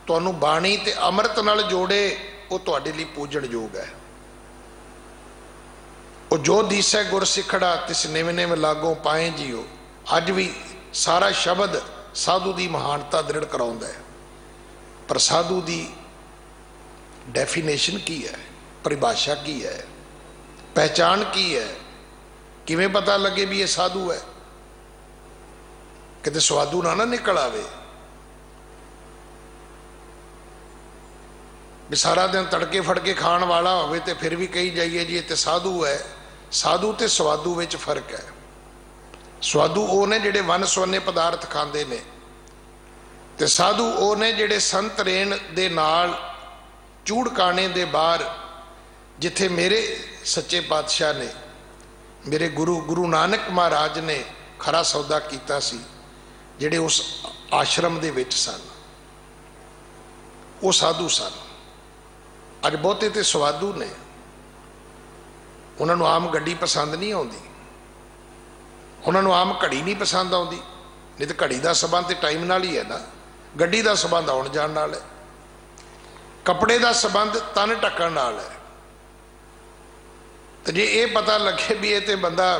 S2: तुहानूं बाणी ते अमृत नाल जोड़े वो तुहाडे लई पूजण योग है। वो जो दीसै गुर सिखड़ा तिस निव निव लागों पाए जियो, अज भी सारा शब्द साधु की महानता दृढ़ कराउंदा है, पर साधु की डेफिनेशन की है, परिभाषा की है, पहचान की है, किवें पता लगे भी ये साधु है? किते स्वादू ना निकल आवे भी सारा दिन तड़के फड़के खाण वाला होवे ते फिर भी कही जाइए जी ये साधु है। साधु ते स्वादू विच फर्क है। स्वादू वो ने जिहड़े वन सुवन्ने पदार्थ खांदे ने, ते साधु वो ने जिहड़े संत रेण दे नाल चूड़ काने दे बाहर, जिथे मेरे सच्चे पातशाह ने, मेरे गुरु नानक महाराज ने खरा सौदा कीता सी, जिहड़े उस ਆਸ਼ਰਮ ਦੇ ਵਿੱਚ ਸਨ, ਉਹ ਸਾਧੂ ਸਨ। ਅੱਜ ਬਹੁਤੇ ਤੇ ਸਵਾਦੂ ਨੇ, ਉਹਨਾਂ ਨੂੰ ਆਮ ਗੱਡੀ ਪਸੰਦ ਨਹੀਂ ਆਉਂਦੀ, ਉਹਨਾਂ ਨੂੰ ਆਮ ਘੜੀ ਨਹੀਂ ਪਸੰਦ ਆਉਂਦੀ। ਨਹੀਂ ਤਾਂ ਘੜੀ ਦਾ ਸੰਬੰਧ ਤੇ ਟਾਈਮ ਨਾਲ ਹੀ ਹੈ ਨਾ, ਗੱਡੀ ਦਾ ਸੰਬੰਧ ਆਉਣ ਜਾਣ ਨਾਲ ਹੈ, ਕੱਪੜੇ ਦਾ ਸੰਬੰਧ ਤਨ ਢੱਕਣ ਨਾਲ ਹੈ। ਤੇ ਜੇ ਇਹ ਪਤਾ ਲੱਗੇ ਵੀ ਇਹ ਤੇ ਬੰਦਾ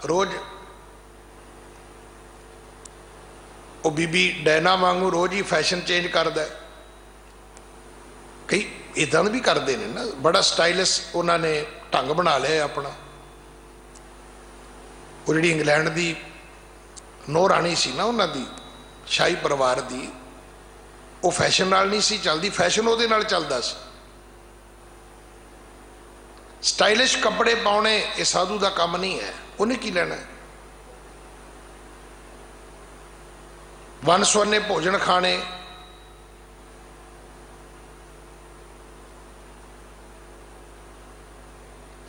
S2: ਰੋਜ਼ ਉਹ ਬੀਬੀ ਡੈਨਾ ਵਾਂਗੂ ਰੋਜ਼ ਹੀ ਫੈਸ਼ਨ ਚੇਂਜ ਕਰਦਾ, ਕਈ ਇੱਦਾਂ ਵੀ ਕਰਦੇ ਨੇ ਨਾ, ਬੜਾ ਸਟਾਈਲਿਸ਼ ਉਹਨਾਂ ਨੇ ਢੰਗ ਬਣਾ ਲਿਆ ਆਪਣਾ। ਉਹ ਜਿਹੜੀ ਇੰਗਲੈਂਡ ਦੀ ਨੌ ਰਾਣੀ ਸੀ ਨਾ, ਉਹਨਾਂ ਦੀ ਸ਼ਾਹੀ ਪਰਿਵਾਰ ਦੀ, ਉਹ ਫੈਸ਼ਨ ਨਾਲ ਨਹੀਂ ਸੀ ਚੱਲਦੀ, ਫੈਸ਼ਨ ਉਹਦੇ ਨਾਲ ਚੱਲਦਾ ਸੀ। ਸਟਾਈਲਿਸ਼ ਕੱਪੜੇ ਪਾਉਣੇ ਇਹ ਸਾਧੂ ਦਾ ਕੰਮ ਨਹੀਂ ਹੈ, ਉਹਨੇ ਕੀ ਲੈਣਾ। ਵੰਨ ਸੁਵੰਨੇ ਭੋਜਨ ਖਾਣੇ,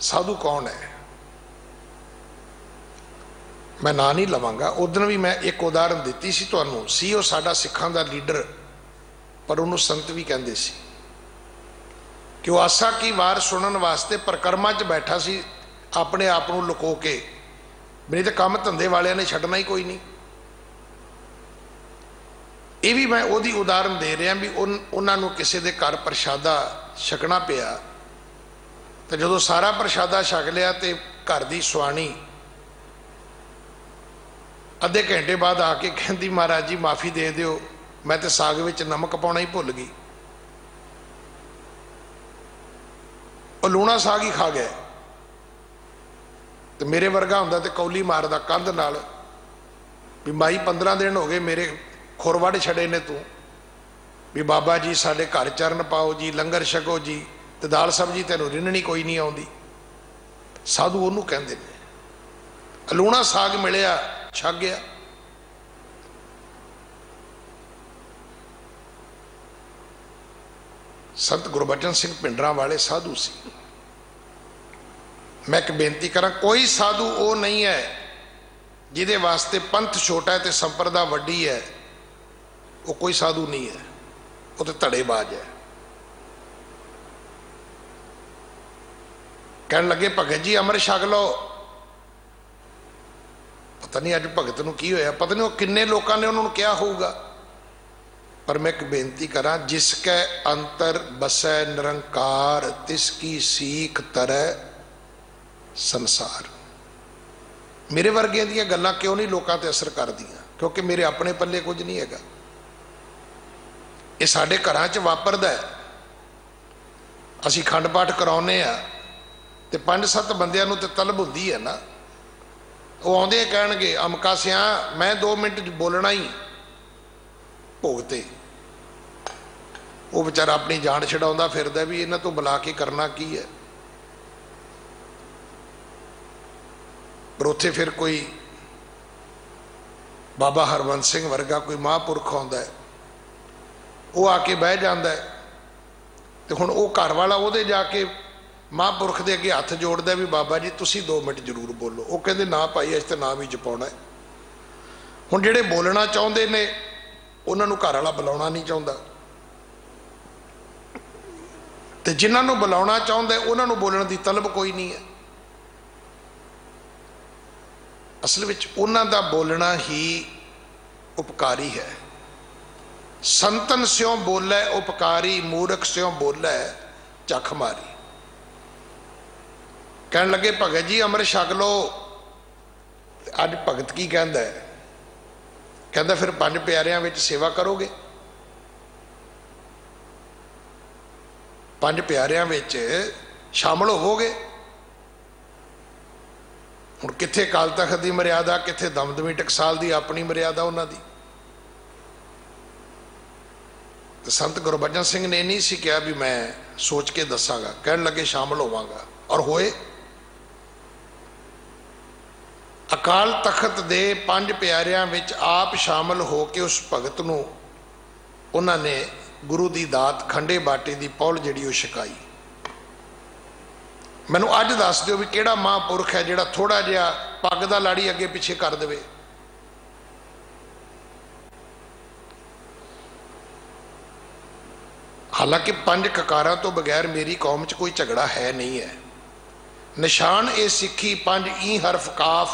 S2: ਸਾਧੂ ਕੌਣ ਹੈ? ਮੈਂ ਨਾਂ ਨਹੀਂ ਲਵਾਂਗਾ। ਉਦੋਂ ਵੀ ਮੈਂ ਇੱਕ ਉਦਾਹਰਨ ਦਿੱਤੀ ਸੀ ਤੁਹਾਨੂੰ, ਸੀ ਉਹ ਸਾਡਾ ਸਿੱਖਾਂ ਦਾ ਲੀਡਰ, ਪਰ ਉਹਨੂੰ ਸੰਤ ਵੀ ਕਹਿੰਦੇ ਸੀ ਕਿ ਉਹ ਆਸਾ ਕੀ ਵਾਰ ਸੁਣਨ ਵਾਸਤੇ ਪਰਿਕਰਮਾ 'ਚ ਬੈਠਾ ਸੀ, ਆਪਣੇ ਆਪ ਨੂੰ ਲੁਕੋ ਕੇ, ਨਹੀਂ ਤਾਂ ਕੰਮ ਧੰਦੇ ਵਾਲਿਆਂ ਨੇ ਛੱਡਣਾ ਹੀ ਕੋਈ ਨਹੀਂ। ਇਹ ਵੀ ਮੈਂ ਉਹਦੀ ਉਦਾਹਰਨ ਦੇ ਰਿਹਾ ਵੀ ਉਹਨਾਂ ਨੂੰ ਕਿਸੇ ਦੇ ਘਰ ਪ੍ਰਸ਼ਾਦਾ ਛਕਣਾ ਪਿਆ, ਤੇ ਜਦੋਂ ਸਾਰਾ ਪ੍ਰਸ਼ਾਦਾ ਛਕ ਲਿਆ ਤੇ ਘਰ ਦੀ ਸੁਆਣੀ ਅੱਧੇ ਘੰਟੇ ਬਾਅਦ ਆ ਕੇ ਕਹਿੰਦੀ, ਮਹਾਰਾਜ ਜੀ ਮਾਫੀ ਦੇ ਦਿਓ, ਮੈਂ ਤੇ ਸਾਗ ਵਿੱਚ ਨਮਕ ਪਾਉਣਾ ਹੀ ਭੁੱਲ ਗਈ, ਉਹ ਲੂਣਾ ਸਾਗ ਹੀ ਖਾ ਗਿਆ। ਤੇ ਮੇਰੇ ਵਰਗਾ ਹੁੰਦਾ ਤੇ ਕੌਲੀ ਮਾਰਦਾ ਕੰਧ ਨਾਲ ਵੀ ਮਾਈ 15 ਦਿਨ ਹੋ ਗਏ ਮੇਰੇ ਖੁਰ ਵੱਢ ਛੜੇ ਨੇ ਤੂੰ, ਵੀ ਬਾਬਾ ਜੀ ਸਾਡੇ ਘਰ ਚਰਨ ਪਾਓ ਜੀ, ਲੰਗਰ ਛਕੋ ਜੀ, ਤੇ ਦਾਲ ਸਬਜ਼ੀ ਤੈਨੂੰ ਰਿੰਨਣੀ ਕੋਈ ਨਹੀਂ ਆਉਂਦੀ। ਸਾਧੂ ਉਹਨੂੰ ਕਹਿੰਦੇ ਨੇ। ਲੂਣਾ ਸਾਗ ਮਿਲਿਆ, ਛਕ ਗਿਆ। ਸੰਤ ਗੁਰਬਚਨ ਸਿੰਘ ਭਿੰਡਰਾਂ ਵਾਲੇ ਸਾਧੂ ਸੀ। ਮੈਂ ਇੱਕ ਬੇਨਤੀ ਕਰਾਂ, ਕੋਈ ਸਾਧੂ ਉਹ ਨਹੀਂ ਹੈ ਜਿਹਦੇ ਵਾਸਤੇ ਪੰਥ ਛੋਟਾ ਹੈ ਤੇ ਸੰਪਰਦਾ ਵੱਡੀ ਹੈ, ਉਹ ਕੋਈ ਸਾਧੂ ਨਹੀਂ ਹੈ, ਉਹ ਤੇ ਧੜੇਬਾਜ਼ ਹੈ। ਕਹਿਣ ਲੱਗੇ ਭਗਤ ਜੀ ਅੰਮ੍ਰਿਤ ਛਕ ਲਓ, ਪਤਾ ਨਹੀਂ ਅੱਜ ਭਗਤ ਨੂੰ ਕੀ ਹੋਇਆ, ਪਤਾ ਨਹੀਂ ਉਹ ਕਿੰਨੇ ਲੋਕਾਂ ਨੇ ਉਹਨਾਂ ਨੂੰ ਕਿਹਾ ਹੋਊਗਾ। ਪਰ ਮੈਂ ਇੱਕ ਬੇਨਤੀ ਕਰਾਂ, ਜਿਸ ਕੈ ਅੰਤਰ ਬਸੈ ਨਿਰੰਕਾਰ ਤਿਸ ਕੀ ਸੀਖ ਤਰੈ ਸੰਸਾਰ। ਮੇਰੇ ਵਰਗਿਆਂ ਦੀਆਂ ਗੱਲਾਂ ਕਿਉਂ ਨਹੀਂ ਲੋਕਾਂ ਤੇ ਅਸਰ ਕਰਦੀਆਂ? ਕਿਉਂਕਿ ਮੇਰੇ ਆਪਣੇ ਪੱਲੇ ਕੁਝ ਨਹੀਂ ਹੈਗਾ, ਇਹ ਸਾਡੇ ਘਰਾਂ 'ਚ ਵਾਪਰਦਾ ਹੈ। ਅਸੀਂ ਖੰਡ ਪਾਠ ਕਰਾਉਂਦੇ ਆ ਤੇ 5-7 ਬੰਦਿਆਂ ਨੂੰ ਤੇ ਤਲਬ ਹੁੰਦੀ ਹੈ ਨਾ, ਉਹ ਆਉਂਦੇ ਕਹਿਣਗੇ ਅਮਕਾ ਸਿਆ ਮੈਂ 2 ਮਿੰਟ ਬੋਲਣਾ ਹੀ ਭੋਗ ਤੇ। ਉਹ ਵਿਚਾਰਾ ਆਪਣੀ ਜਾਨ ਛਡਾਉਂਦਾ ਫਿਰਦਾ ਵੀ ਇਹਨਾਂ ਤੋਂ ਬੁਲਾ ਕੇ ਕਰਨਾ ਕੀ ਹੈ। ਪਰ ਉੱਥੇ ਫਿਰ ਕੋਈ ਬਾਬਾ ਹਰਵੰਸ ਸਿੰਘ ਵਰਗਾ ਕੋਈ ਮਹਾਂਪੁਰਖ ਆਉਂਦਾ, ਉਹ ਆ ਕੇ ਬਹਿ ਜਾਂਦਾ, ਤੇ ਹੁਣ ਉਹ ਘਰ ਵਾਲਾ ਉਹਦੇ ਜਾ ਕੇ ਮਹਾਂਪੁਰਖ ਦੇ ਅੱਗੇ ਹੱਥ ਜੋੜਦਾ ਵੀ ਬਾਬਾ ਜੀ ਤੁਸੀਂ 2 ਮਿੰਟ ਜ਼ਰੂਰ ਬੋਲੋ। ਉਹ ਕਹਿੰਦੇ ਨਾ ਭਾਈ ਅਸੀਂ ਤਾਂ ਨਾਮ ਹੀ ਜਪਾਉਣਾ। ਹੁਣ ਜਿਹੜੇ ਬੋਲਣਾ ਚਾਹੁੰਦੇ ਨੇ ਉਹਨਾਂ ਨੂੰ ਘਰ ਵਾਲਾ ਬੁਲਾਉਣਾ ਨਹੀਂ ਚਾਹੁੰਦਾ, ਤੇ ਜਿਨ੍ਹਾਂ ਨੂੰ ਬੁਲਾਉਣਾ ਚਾਹੁੰਦਾ ਉਹਨਾਂ ਨੂੰ ਬੋਲਣ ਦੀ ਤਲਬ ਕੋਈ ਨਹੀਂ ਹੈ। ਅਸਲ ਵਿੱਚ ਉਹਨਾਂ ਦਾ ਬੋਲਣਾ ਹੀ ਉਪਕਾਰੀ ਹੈ। ਸੰਤਨ ਸਿਉ ਬੋਲੇ ਉਪਕਾਰੀ, ਮੂਰਖ ਸਿਉ ਬੋਲੇ ਚੱਖ ਮਾਰੀ। ਕਹਿਣ ਲੱਗੇ ਭਗਤ ਜੀ ਅੰਮ੍ਰਿਤ ਛਕ ਲਓ। ਅੱਜ ਭਗਤ ਕੀ ਕਹਿੰਦਾ ਹੈ? ਕਹਿੰਦਾ ਫਿਰ 5 ਪਿਆਰਿਆਂ ਵਿੱਚ ਸੇਵਾ ਕਰੋਗੇ? 5 ਪਿਆਰਿਆਂ ਵਿੱਚ ਸ਼ਾਮਲ ਹੋਵੋਗੇ? ਹੁਣ ਕਿੱਥੇ ਅਕਾਲ ਤਖਤ ਦੀ ਮਰਿਆਦਾ, ਕਿੱਥੇ ਦਮਦਮੀ ਟਕਸਾਲ ਦੀ ਆਪਣੀ ਮਰਿਆਦਾ ਉਹਨਾਂ ਦੀ। ਤੇ ਸੰਤ ਗੁਰਬਚਨ ਸਿੰਘ ਨੇ ਨਹੀਂ ਸੀ ਕਿਹਾ ਵੀ ਮੈਂ ਸੋਚ ਕੇ ਦੱਸਾਂਗਾ, ਕਹਿਣ ਲੱਗੇ ਸ਼ਾਮਲ ਹੋਵਾਂਗਾ, ਔਰ ਹੋਏ। ਅਕਾਲ ਤਖਤ ਦੇ 5 ਪਿਆਰਿਆਂ ਵਿੱਚ ਆਪ ਸ਼ਾਮਲ ਹੋ ਕੇ ਉਸ ਭਗਤ ਨੂੰ ਉਹਨਾਂ ਨੇ ਗੁਰੂ ਦੀ ਦਾਤ ਖੰਡੇ ਬਾਟੇ ਦੀ ਪੌਲ ਜਿਹੜੀ ਉਹ ਛਕਾਈ। ਮੈਨੂੰ ਅੱਜ ਦੱਸ ਦਿਓ ਵੀ ਕਿਹੜਾ ਮਹਾਂਪੁਰਖ ਹੈ ਜਿਹੜਾ ਥੋੜਾ ਜਿਹਾ ਪੱਗ ਦਾ ਲਾੜੀ ਅੱਗੇ ਪਿੱਛੇ ਕਰ ਦੇਵੇ? हालांकि 5 ककारां तो बगैर मेरी कौम च कोई झगड़ा है नहीं है। निशान ए सिखी 5 ई हरफ काफ,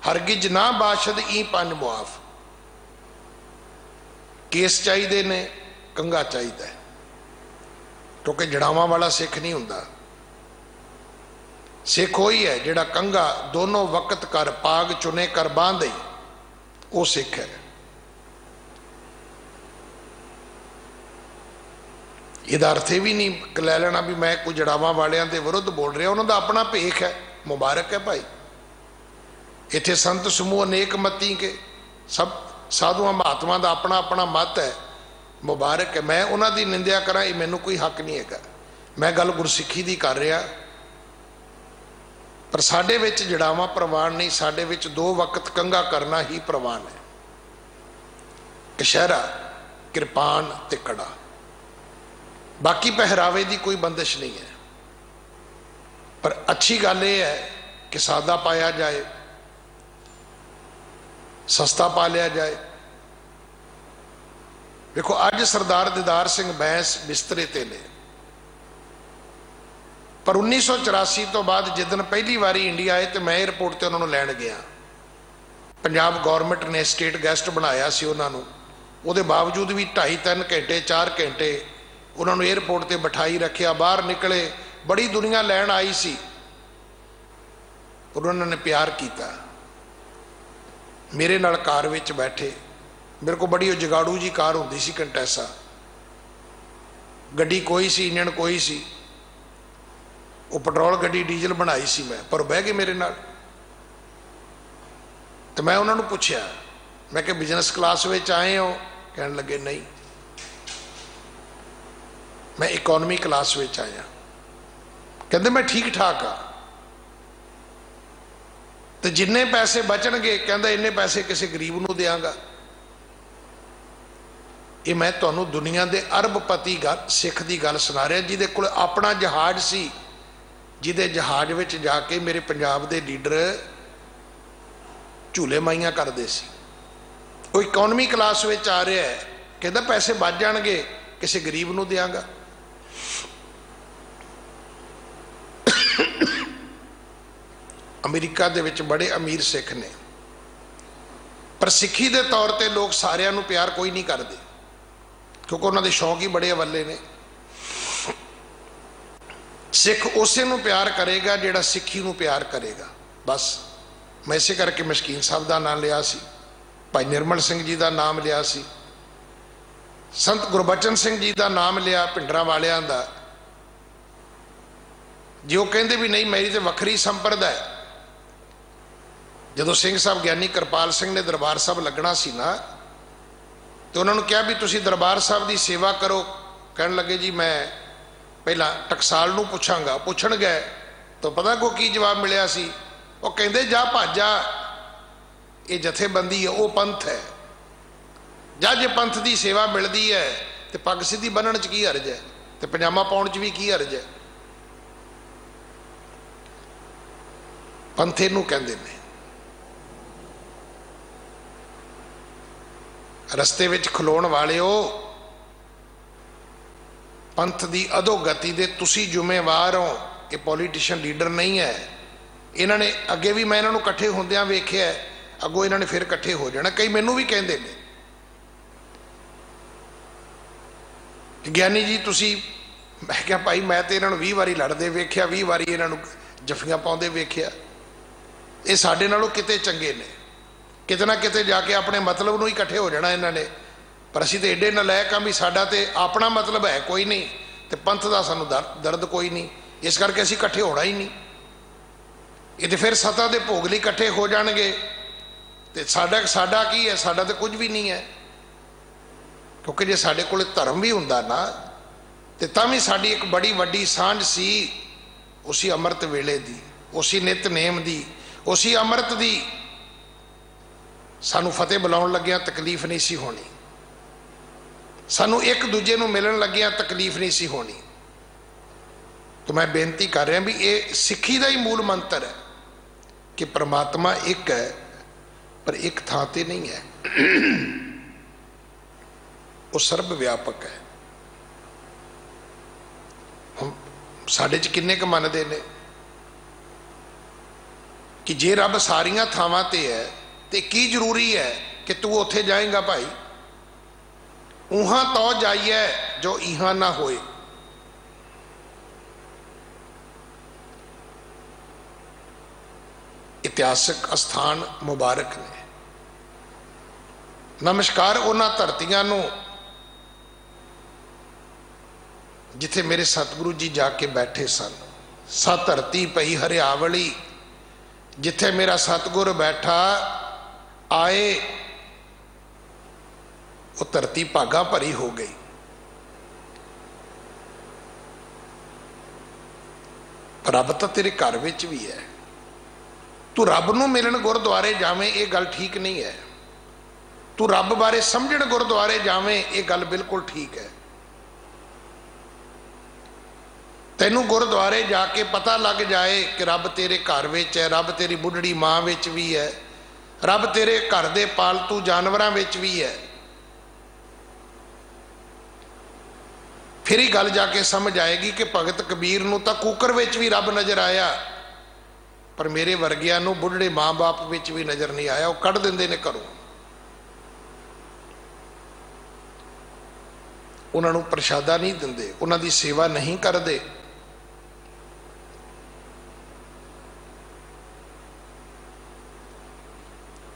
S2: हरगिज ना बाशद ई 5 मुआफ। केस चाहिए ने, कंघा चाहिए, क्योंकि जड़ावां वाला सिख नहीं हुंदा। सिख वही है जिहड़ा कंघा दोनों वक्त कर पाग चुने कर बांधे, वो सिख है। ਇਹਦਾ अर्थ भी नहीं लै लेना भी मैं कोई जड़ावां वालियां दे विरुद्ध बोल रहा, उन्हों का अपना भेख है, मुबारक है भाई। इत्थे संत समूह अनेक मती के, सब साधुआं महात्मा का अपना अपना मत है, मुबारक है। मैं उन्हों की निंदा करा, ये मैनू कोई हक नहीं है। मैं गल गुरसिੱਖੀ की कर रहा, पर साडे विच जड़ावां प्रवान नहीं, साडे विच 2 वक्त कंघा करना ही प्रवान है। कशहरा, किरपान ते कड़ा, बाकी पहरावे की कोई बंदिश नहीं है। पर अच्छी गल यह है कि सादा पाया जाए, सस्ता पा लिया जाए। देखो अज सरदार दीदार सिंह बैंस बिस्तरे ते ने, पर 1984 तो बाद जिदन पहली बारी इंडिया आए तो मैं एयरपोर्ट से उन्होंने लैन गया। पंजाब गौरमेंट ने स्टेट गैसट बनाया सी उन्होंने, उसके बावजूद भी 2.5-3 घंटे 4 घंटे उन्होंने एयरपोर्ट पर बिठाई रखिया। बाहर निकले, बड़ी दुनिया लैन आई सी, उन्होंने प्यार किया। मेरे नाल कार विच बैठे, मेरे को बड़ी जगाड़ू जी कार होंदी सी कंटैसा, गड्डी कोई सी, इंजन कोई सी, वो पेट्रोल गड्डी डीजल बनाई सी मैं, पर बह गए मेरे नाल। तो मैं उन्होंने पूछया, मैं कि बिजनस क्लास में आए हो? कहने लगे नहीं, मैं इकोनॉमी क्लास में आया। कहते मैं ठीक ठाक हाँ। तो जिन्ने पैसे बचणगे, कहता इन्ने पैसे किसी गरीब नूं देंगा। ये मैं तुहानूं दुनिया के अरबपति सिख की गल सुना रहा, जिहदे कोल अपना जहाज सी, जिहदे जहाज विच जाके मेरे पंजाब के लीडर झूले माइयां करते सी। वो इकोनॉमी क्लास में आ रहा है, कहता पैसे बच जाणगे किसी गरीब नूं देंगा। अमेरिका दे विच बड़े अमीर सिख ने, पर सिक्खी के तौर पर लोग सारिਆਂ ਨੂੰ प्यार कोई नहीं करते, क्योंकि उन्होंने शौक ही बड़े अवले ने। सिख उसे नूं प्यार करेगा जिहड़ा सिक्खी नूं प्यार करेगा, बस। मैं इसे करके मशकीन साहब का नाम लिया सी, भाई निर्मल सिंह जी का नाम लिया सी, संत गुरबचन सिंह जी का नाम लिया, भिंडरा वालियां दा। जो कहते भी नहीं मेरी तो वखरी संप्रदाय। जदों सिंह साहब ज्ञानी कृपाल सिंह ने दरबार साहब लगना सी ना, तो उन्होंने कहा भी तुसी दरबार साहब की सेवा करो। कहने लगे जी मैं पहला टकसाल नूं पुछांगा। पुछण गए तो पता को की जवाब मिलिया सी, वो कहंदे जा भाजा, ये जथेबंदी है, वो पंथ है। जा जे पंथ की सेवा मिलती है तो पग सीधी बन्नण च की हरज है, तो पजामा पाउण च भी की हरज है। पंथ इहनूं कहंदे ने। रस्ते विच खलोण वालिओ, पंथ की अधोगति दे तुसी जिम्मेवार हो, ये पॉलीटिशियन लीडर नहीं है। इन्होंने अगे भी मैं इन्होंने कट्ठे होंदियां वेखिया, अगों इन्होंने फिर कट्ठे हो जाना। कई मैनू भी कहते हैं ज्ञानी जी तुसी, मैं क्या भाई मैं तो इन्होंने 20 बारी लड़ते वेख्या, 20 बारी इन्होंने जफियां पाउंदे वेख्या। ये साडे नालों किते चंगे ने, किते ना किते जाके अपने मतलब नूं ही इकट्ठे हो जाना इन्होंने। पर असीं तो एडे नलायक हाँ भी साडा तो अपना मतलब है कोई नहीं, तो पंथ का सानूं दर्द कोई नहीं, इस करके असीं इकट्ठे होना ही नहीं। ये तो फिर सत्ता के भोग लई इकट्ठे हो जाणगे, तो साडा की है? साडा तो कुछ भी नहीं है। क्योंकि जे साडे कोल धर्म भी हुंदा ना, तो तां भी साडी एक बड़ी वड्डी सांझ सी उसी अमृत वेले दी, उसी नितनेम दी, उसी अमृत दी। सानू फतेह बुलाउण लग्गिया तकलीफ नहीं सी होनी, सानू एक दूजे नूं मिलण लग्गिया तकलीफ नहीं सी होनी। तो मैं बेनती कर रहा भी ये सिक्खी का ही मूल मंत्र है कि परमात्मा एक है, पर एक थां ते नहीं है, वो सर्व व्यापक है। साडे च किन्ने क मनदे ने कि जे रब सारियां थावां ते है तो की जरूरी है कि तू उत्थे जाएगा भाई। उहां तो जाइए जो इहां ना होए। इतिहासक स्थान मुबारक ने। नमस्कार उन्हां धरतियां नूं जिथे मेरे सतगुरु जी जाके बैठे सन। सा धरती पई हरियावली जिथे मेरा सतगुर बैठा आए, वो धरती भागा भरी हो गई। रब तो तेरे घर विच भी है। तू रब नूं मिलन गुरुद्वारे जावें ये गल ठीक नहीं है। तू रब बारे समझण गुरुद्वारे जावें ये गल बिल्कुल ठीक है। तैनू गुरुद्वारे जाके पता लग जाए कि रब तेरे घर विच है, रब तेरी बुढ़ड़ी मां विच भी है, रब तेरे घर दे पालतू जानवरां विच भी है, फिर ही गल जाके समझ आएगी कि भगत कबीर नूं तां कूकर विच भी रब नज़र आया, पर मेरे वर्गियां नूं बुढ़ड़े मां बाप विच भी नज़र नहीं आया। वो कढ़ दिंदे ने घरों, उन्हां नूं प्रशादा नहीं दिंदे, उन्हां दी सेवा नहीं करदे।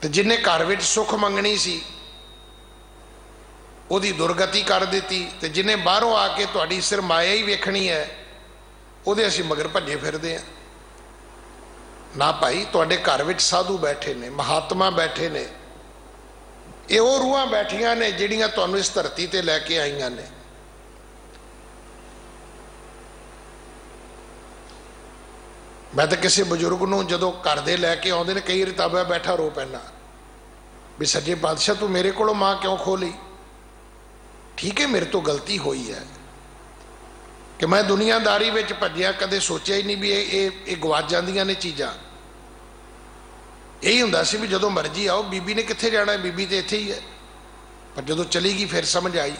S2: ते जिन्हें घर विच सुख मंगनी सी उहदी दुर्गति कर दी, ते जिन्हें बाहरों आके तुहाडी सिर माया ही वेखनी है उहदे असीं मगर भजे फिरदे हैं। ना भाई, तुहाडे घर विच साधु बैठे ने, महात्मा बैठे ने, ये वो रूहां बैठियां ने जिहड़ियां तुहानूं इस धरती ते लैके आईयां ने। मैं तो किसी बजुर्ग नूं जदों घर दे लैके आउंदे ने कई रताबा बैठा रो पैना भी सच्चे पातशाह तू मेरे कोलों मां क्यों खोली। ठीक है, मेरे तो गलती हुई है कि मैं दुनियादारी विच भज्जिया, कदे सोचा ही नहीं भी ये गवाच जांदियां ने चीज़ां। यही हुंदा सी भी जदों मर्जी आओ, बीबी ने कित्थे जाना है, बीबी तो इत्थे ही है। पर जदों चली गई फिर समझ आई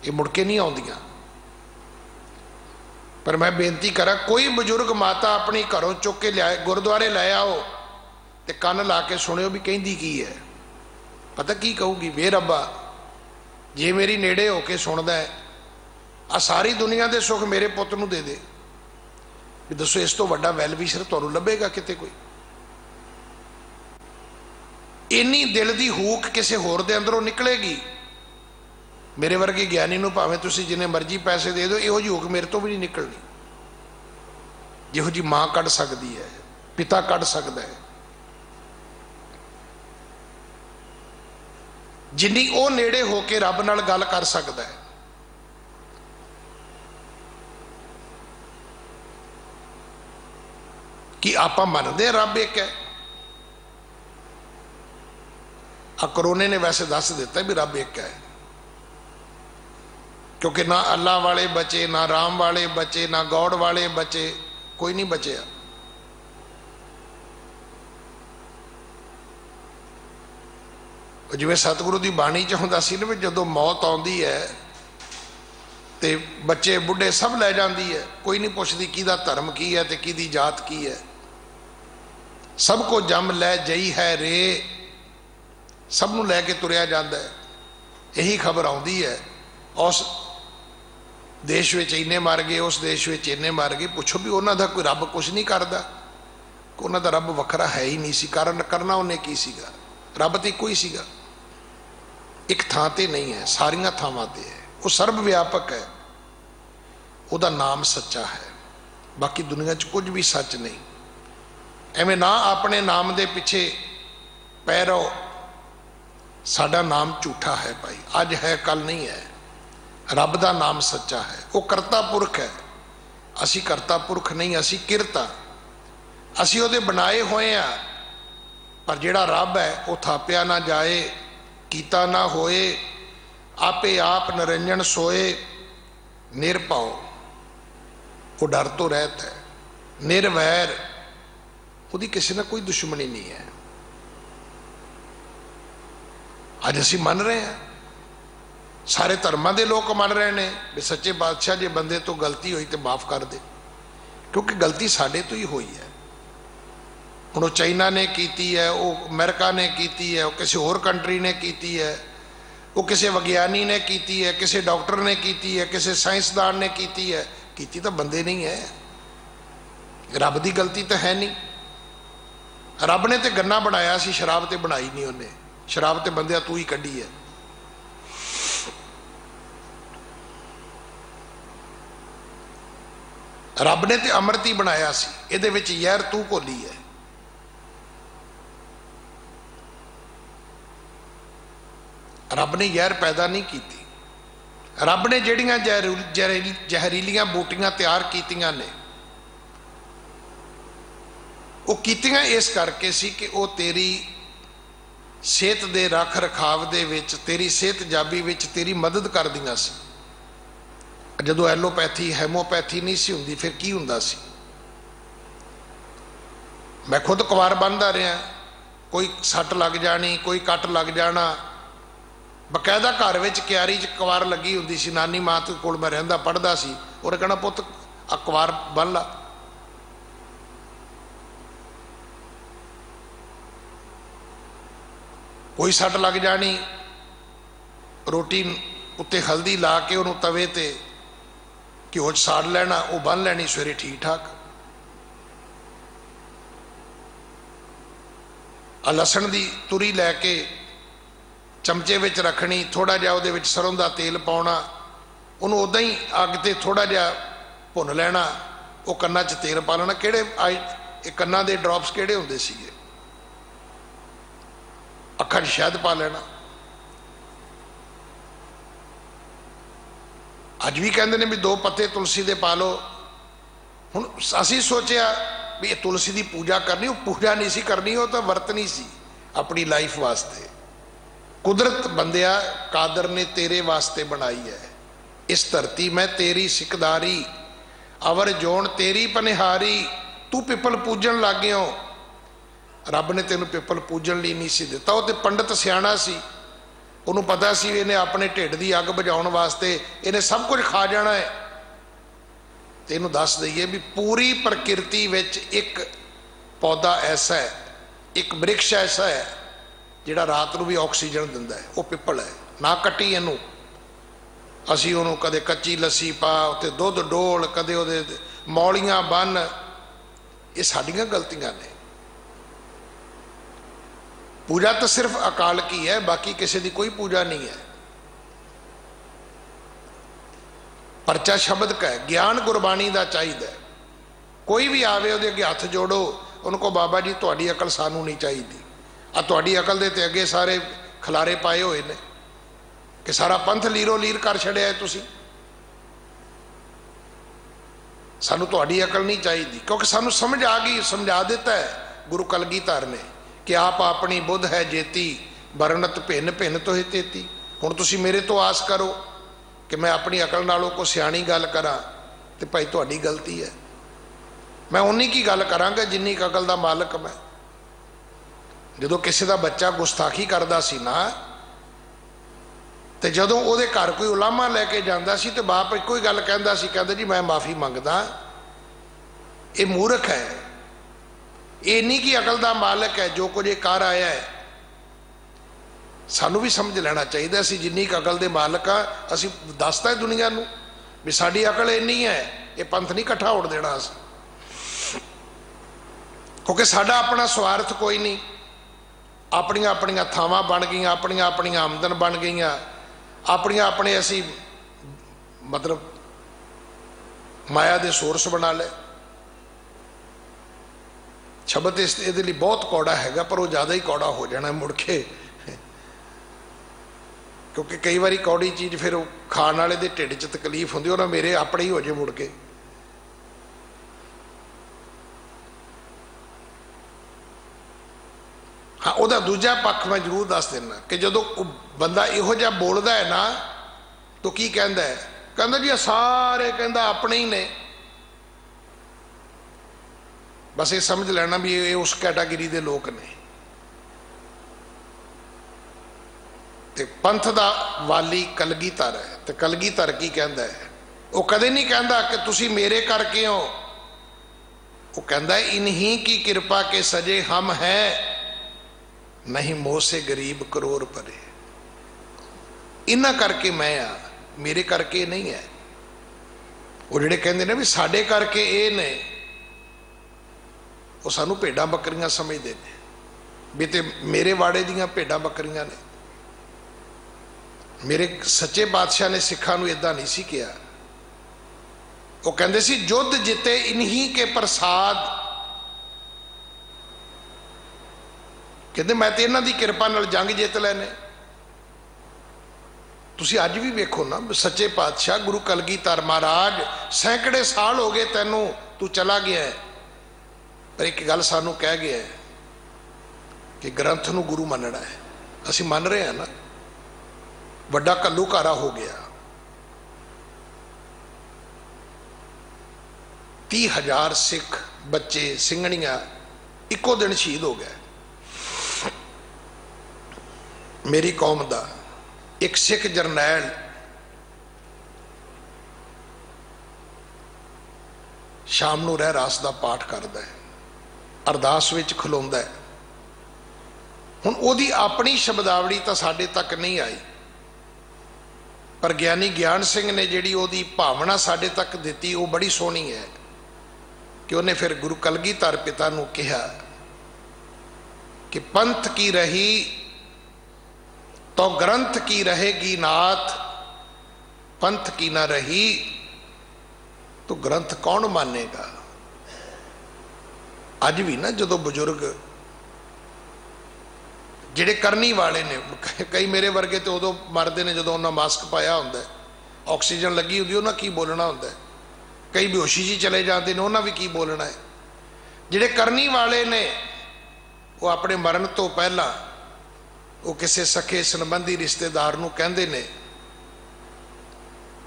S2: ये मुड़ के नहीं आउंदियां। पर मैं बेनती करा, कोई बजुर्ग माता अपनी घरों चुक के लिया गुरुद्वारे लै आओ तो कन ला के सुनियो भी कहिंदी की है। पता की कहूगी, वे रब्बा जे मेरी नेड़े होके सुनदा है आ सारी दुनिया के सुख मेरे पुत नूं दे दे, भी दसो इस तो वड्डा वैलविशर तुहानूं लभेगा किते कोई। इन्नी दिल की हूक किसी होर दे अंदरों निकलेगी। मेरे वर्गे ज्ञानी नूं भावें तुसीं जिन्ने मर्जी पैसे दे दो, इहो जी हूक मेरे तो भी नहीं निकलनी जिहो जी मां कढ़ सकती है, पिता कढ़ सकता है। जिन्नी वो नेड़े होके रब नाल गल कर सकता है। कि आपां मनदे रब एक है। आ करोने ने वैसे दस दिता भी रब एक है, क्योंकि ना अल्लाह वाले बचे, ना राम वाले बचे, ना गौड़ वाले बचे, कोई नहीं बचया। जिवें सतगुरु की बाणी च हुंदा सी ना भी जदों मौत आउंदी है ते बच्चे बुढ़े सब लै जाती है, कोई नहीं पुछदी किहदा धर्म की है ते किहदी जात की है। सब को जम लै जई है रे, सब नूं लैके तुरिया जांदा है। यही खबर आउंदी है, उस देश विच इन्ने मर गए, उस देश विच इन्ने मर गए। पुछो भी उन्हां दा कोई रब कुछ नहीं करदा? उन्हां दा रब वखरा है ही नहीं सी। कारण करना उन्हें की सीगा? रब तो इको ही सीगा, एक थां ते नहीं है, सारियां थावां ते है। वो सर्व व्यापक है, उसदा नाम सच्चा है, बाकी दुनिया च कुछ भी सच नहीं। एवें ना अपने नाम दे पिछे पै रहो। साडा नाम झूठा है भाई, अज है कल नहीं है। रब दा नाम सच्चा है, वो करता पुरख है। असी करता पुरख नहीं, असी किरता, असी उहदे बनाए होए आ। पर जिहड़ा रब है वो थापिया ना जाए, कीता ना होए, आपे आप निरंजन सोए। निरभाव, वो डर तो रहत है। निर्वैर, उसकी किसी ने कोई दुश्मनी नहीं है। अज असी मन रहे हैं सारे धर्मां दे लोग मन रहे हैं भी सच्चे पातशाह जे बंदे तो गलती हुई तो माफ़ कर दे, क्योंकि गलती साडे तो ही हुई है। हुण चाइना ने कीती है, वो अमेरिका ने कीती है, वो किसी होर कंट्री ने कीती है, वो किसी विग्यानी ने कीती है, किसी डॉक्टर ने कीती है, किसी साइंसदान ने कीती है। कीती तो बंदे नहीं है, रब की गलती तो है नहीं। रब ने तो गन्ना बनाया सी, शराब तो बनाई नहीं उन्हें। शराब तो बंदिया तू ही कढ़ी है। रब ने तो अमृत ही बनाया सी, इहदे विच जहर तू घोली है। रब ने जहर पैदा नहीं की। रब ने जिहड़ियां जहरीलियां बूटियां तैयार कीतियां ने, वो कीतियां इस करके सी कि वो तेरी सेहत दे रख रखाव दे विच, तेरी सेहत जाबी विच तेरी मदद करदियां सी। जदों एलोपैथी हैमोपैथी नहीं सी हुंदी, फिर की हुंदा सी? मैं खुद कवार बनदा रहा, कोई सट लग जानी, कोई कट लग जाना, बकायदा घर में क्यारी च कवार लगी हुंदी सी। नानी माँ कोल मैं रहिंदा पढ़दा सी, उन्हें कहना पुत्त आ कवार बन ला। कोई सट लग जानी, रोटी उत्ते हल्दी ला के उन्होंने तवे ते घ्यो च साड़ लेना, वो बन लैनी, सवेरे ठीक ठाक। आ लसन की तुरी लैके चमचे विच रखनी, थोड़ा जिहा उहदे विच सरों का तेल पाउणा, उन्होंने उदा ही अग ते थोड़ा जिहा भुन लेना, वो कन्ना च तेल पा लेना। किहड़े कन्ना दे ड्रॉप्स किहड़े हुंदे सीगे, अखां च शहद पा लेना। अज भी कहते हैं भी 2 पत्ते तुलसी दे पा लो। हुण असीं सोचिया भी ये तुलसी की पूजा करनी, वो पूजा नहीं सी करनी, वो तो वरतनी सी अपनी लाइफ वास्ते। कुदरत बंदिया कादर ने तेरे वास्ते बनाई है। इस धरती में तेरी सिकदारी, अवर जोन तेरी पनिहारी। तू पिपल पूजन लग गयो, रब ने तेन पिपल पूजन लिए नहीं सी दिता। वो तो पंडित सियाणा सी, उन्होंने पता सी इन्हें अपने ढिड की अग बुझाने वास्ते इन्हें सब कुछ खा जाना है। तो इनू दस दईए भी पूरी प्रकृति विच एक पौधा ऐसा है, एक वृक्ष ऐसा है जिहड़ा रात को भी ऑक्सीजन दिंदा है, वो पिपल है। ना कट्टी इनू, असी उन्होंने कदे कच्ची लस्सी पा, उत्ते दुध डोल, कदे उहदे मौलियां बन। ये साडियां गलतियां ने। पूजा तो सिर्फ अकाल की है, बाकी किसी की कोई पूजा नहीं है। परचा शब्द का है, ज्ञान गुरबाणी का चाहिए। कोई भी आवे उहदे अगे हथ जोड़ो, उनको बाबा जी तुहाडी अकल सानू नहीं चाहिए। आ तुहाडी अकल दे ते अगे सारे खलारे पाए हुए ने कि सारा पंथ लीरो लीर कर छड़िया है तुसीं। सानू तुहाडी अकल नहीं चाहिए, क्योंकि सानू समझ आ गई, समझा दिता है गुरु कलगीधर ने कि आप अपनी बुद्ध है जेती, बरनत भिन्न भिन्न तो ही तेती। हुण तुसीं मेरे तो आस करो कि मैं अपनी अकल नालों को सियाणी गल करा, तो भाई तुहाडी गलती है। मैं उन्नी की गल करांगा जिन्नी अकल का मालक मैं। जदों किसी का बच्चा गुस्ताखी करता सी ना, तो जदों उहदे घर कोई उलामा लैके जाता सी, तो बाप एको ही गल कहंदा सी, कहंदा जी मैं माफ़ी मंगदा, ये मूर्ख है, ये नहीं कि अकल का मालक है, जो कुछ ये कर आया है। सानू भी समझ लेना चाहिए, असी जिन्नी अकल के मालक हाँ, असी दसता है दुनिया नूं भी साडी अकल इन्नी है, ये पंथ नहीं इकट्ठा होण देना असी। क्योंकि साडा अपना स्वार्थ कोई नहीं, अपनिया अपनिया थावां बन गई, अपनिया अपनिया आमदन बन गई, अपनिया अपने असी मतलब माया के सोर्स बना ले। शब्द ये लिए बहुत कौड़ा है, पर वो ज़्यादा ही कौड़ा हो जाना मुड़ के, क्योंकि कई बार कौड़ी चीज़ फिर खाने वाले के ढिड च तकलीफ होंगी, और मेरे अपने ही हो जाए मुड़ के। हाँ, वह दूजा पक्ष मैं जरूर दस देना कि जो बंदा इहो जिहा बोलता है ना, तो की कहता है, कहता जी सारे कहता अपने ही ने। बस ये समझ लेना भी ये उस कैटागरी के लोग ने। ਤੇ ਪੰਥ ਦਾ ਵਾਲੀ ਕਲਗੀਧਰ ਹੈ। ਤੇ ਕਲਗੀਧਰ ਕੀ ਕਹਿੰਦਾ ਹੈ? ਉਹ ਕਦੇ ਨਹੀਂ ਕਹਿੰਦਾ ਕਿ ਤੁਸੀਂ ਮੇਰੇ ਕਰਕੇ ਹੋ। ਉਹ ਕਹਿੰਦਾ ਇਨਹੀਂ ਕੀ ਕਿਰਪਾ ਕੇ ਸਜੇ ਹਮ ਹੈ, ਨਹੀਂ ਮੋਹ ਸੇ ਗਰੀਬ ਕਰੋੜ ਪਰੇ। ਇਹਨਾਂ ਕਰਕੇ ਮੈਂ ਆ, ਮੇਰੇ ਕਰਕੇ ਨਹੀਂ ਹੈ। ਉਹ ਜਿਹੜੇ ਕਹਿੰਦੇ ਨੇ ਵੀ ਸਾਡੇ ਕਰਕੇ ਇਹ ਨੇ, ਉਹ ਸਾਨੂੰ ਭੇਡਾਂ ਬੱਕਰੀਆਂ ਸਮਝਦੇ ਨੇ ਵੀ ਤੇ ਮੇਰੇ ਵਾੜੇ ਦੀਆਂ ਭੇਡਾਂ ਬੱਕਰੀਆਂ ਨੇ। ਮੇਰੇ ਸੱਚੇ ਬਾਦਸ਼ਾਹ ਨੇ ਸਿੱਖਾਂ ਨੂੰ ਇਦਾਂ ਨਹੀਂ ਸੀ ਕਿਹਾ। ਉਹ ਕਹਿੰਦੇ ਸੀ ਯੁੱਧ ਜਿੱਤੇ ਇਨਹੀਂ ਕੇ ਪ੍ਰਸਾਦ। ਕਹਿੰਦੇ ਮੈਂ ਤੇ ਇਹਨਾਂ ਦੀ ਕਿਰਪਾ ਨਾਲ ਜੰਗ ਜਿੱਤ ਲੈਨੇ। ਤੁਸੀਂ ਅੱਜ ਵੀ ਵੇਖੋ ਨਾ, ਸੱਚੇ ਪਾਤਸ਼ਾਹ ਗੁਰੂ ਕਲਗੀਧਰ ਮਹਾਰਾਜ ਸੈਂਕੜੇ ਸਾਲ ਹੋ ਗਏ ਤੈਨੂੰ, ਤੂੰ ਚਲਾ ਗਿਆ ਹੈ, ਪਰ ਇੱਕ ਗੱਲ ਸਾਨੂੰ ਕਹਿ ਗਿਆ ਕਿ ਗ੍ਰੰਥ ਨੂੰ ਗੁਰੂ ਮੰਨਣਾ ਹੈ। ਅਸੀਂ ਮੰਨ ਰਹੇ ਹਾਂ ਨਾ। ਵੱਡਾ ਘੱਲੂਘਾਰਾ ਹੋ ਗਿਆ। 30,000 ਸਿੱਖ ਬੱਚੇ ਸਿੰਘਣੀਆਂ ਇੱਕੋ ਦਿਨ ਸ਼ਹੀਦ ਹੋ ਗਏ। ਮੇਰੀ ਕੌਮ ਦਾ ਇੱਕ ਸਿੱਖ ਜਰਨੈਲ ਸ਼ਾਮ ਨੂੰ ਰਹਿਰਾਸ ਦਾ ਪਾਠ ਕਰਦਾ ਹੈ, ਅਰਦਾਸ ਵਿੱਚ ਖਲੋਂਦਾ ਹੈ। ਹੁਣ ਉਹਦੀ ਆਪਣੀ ਸ਼ਬਦਾਵਲੀ ਤਾਂ ਸਾਡੇ ਤੱਕ ਨਹੀਂ ਆਈ, ਪਰ ਗਿਆਨੀ ਗਿਆਨ ਸਿੰਘ ਨੇ ਜਿਹੜੀ ਉਹਦੀ ਭਾਵਨਾ ਸਾਡੇ ਤੱਕ ਦਿੱਤੀ ਉਹ ਬੜੀ ਸੋਹਣੀ ਹੈ ਕਿ ਉਹਨੇ ਫਿਰ ਗੁਰੂ ਕਲਗੀਧਰ ਪਿਤਾ ਨੂੰ ਕਿਹਾ कि पंथ की रही तो ग्रंथ की रहेगी नाथ, पंथ की ना रही तो ग्रंथ कौन मानेगा। अज भी ना जो बजुर्ग जिहड़े करनी वाले ने, कई मेरे वर्गे तो उदों मरते हैं जो उन्हें मास्क पाया होंदा है, ऑक्सीजन लगी होंदी उन्हें की बोलना होंदा है, कई बेहोशी जी चले जाते हैं उन्हें भी की बोलना है। जिहड़े करनी वाले ने वो अपने मरण तो पहला वो किसी सखे संबंधी रिश्तेदार नूं कहंदे ने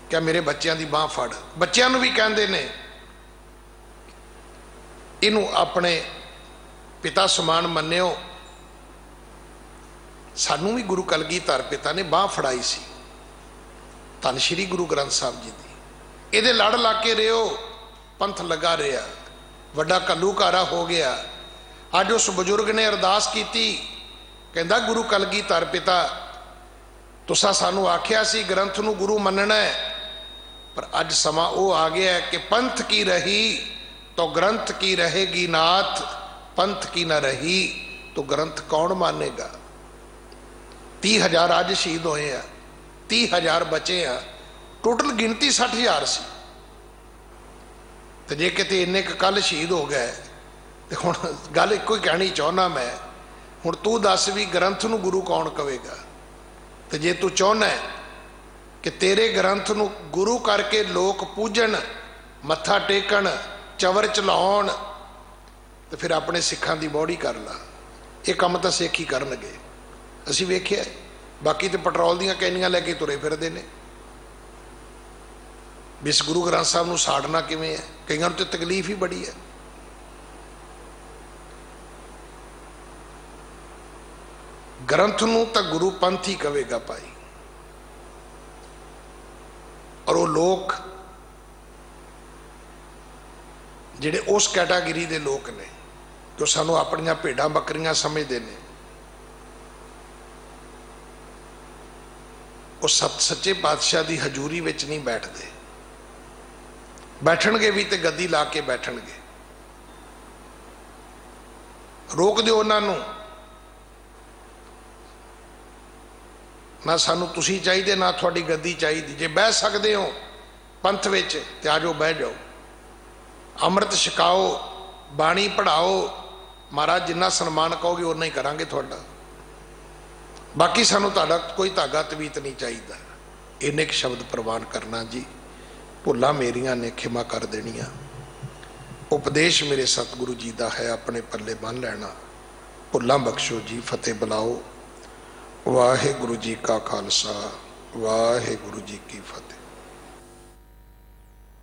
S2: क्या मेरे बच्चों की बांह फड़, बच्चों नूं भी कहंदे ने इनू अपने पिता समान मन्नियो। सानू भी गुरु कलगीधर पिता ने बांह फड़ाई सी, धन श्री गुरु ग्रंथ साहब जी की। इहदे लड़ ला के रहो, पंथ लगा रहा, वड्डा घल्लूघारा हो गया। अज उस बजुर्ग ने अरदास की, कहंदा गुरु कलगीधर पिता तुसा सानू आख्या सी ग्रंथ नूं गुरु मनना है, पर अज समा वो आ गया है कि पंथ की रही तो ग्रंथ की रहेगी नाथ, पंथ की ना रही तो ग्रंथ कौन मानेगा। 30,000 अज शहीद होए हैं, 30,000 बचे हैं, टोटल गिनती 60,000 सी। तो जे किते इन्ने कल शहीद हो गए तो हुण गल इको ही कहनी चाहना मैं, हुण तू दस भी ग्रंथ नूं गुरु कौन कहेगा। तो जे तू चाहना है कि तेरे ग्रंथ नूं गुरु करके लोग पूजन, मत्था टेकन, चवर चलाउण, तो फिर अपने सिखां दी बौड़ी कर ला। ये काम तो सिख ही करनगे, असीं वेखिआ। बाकी तो पेट्रोल दीआं कैनियां लैके तुरे फिरदे ने। इस गुरु ग्रंथ साहब नूं साड़ना किवें है, कईआं नूं तो तकलीफ ही बड़ी है। ग्रंथ नूं तां गुरु पंथ ही कहेगा भाई, और वो लोग जिहड़े उस कैटागरी दे लोग ने जो सानू अपनियां भेडां बकरियां समझदे ने, वो सच्चे पातशाह की हजूरी विच नहीं बैठते। बैठणगे भी तो गद्दी ला के बैठणगे। रोक दो उन्होंने, ना सानू तुसी चाहिए ना थोड़ी गद्दी चाहिए। जे बह सकते हो पंथ विच ते आ जाओ, बह जाओ, अमृत छकाओ, बाणी पढ़ाओ, महाराज जिन्ना सन्मान कहोगे उन्ना ही करांगे थोड़ा। बाकी सानू तुहाडा कोई धागा तवीत नहीं चाहिए। इन्ने शब्द प्रवान करना जी। भुल्लां मेरियां ने खिमा कर देनियां। उपदेश मेरे सतगुरु जी का है, अपने पल्ले बन लेना। भुल्लां बख्शो जी, फतेह बुलाओ। वाहिगुरु जी का खालसा, वाहिगुरु जी की फतेह।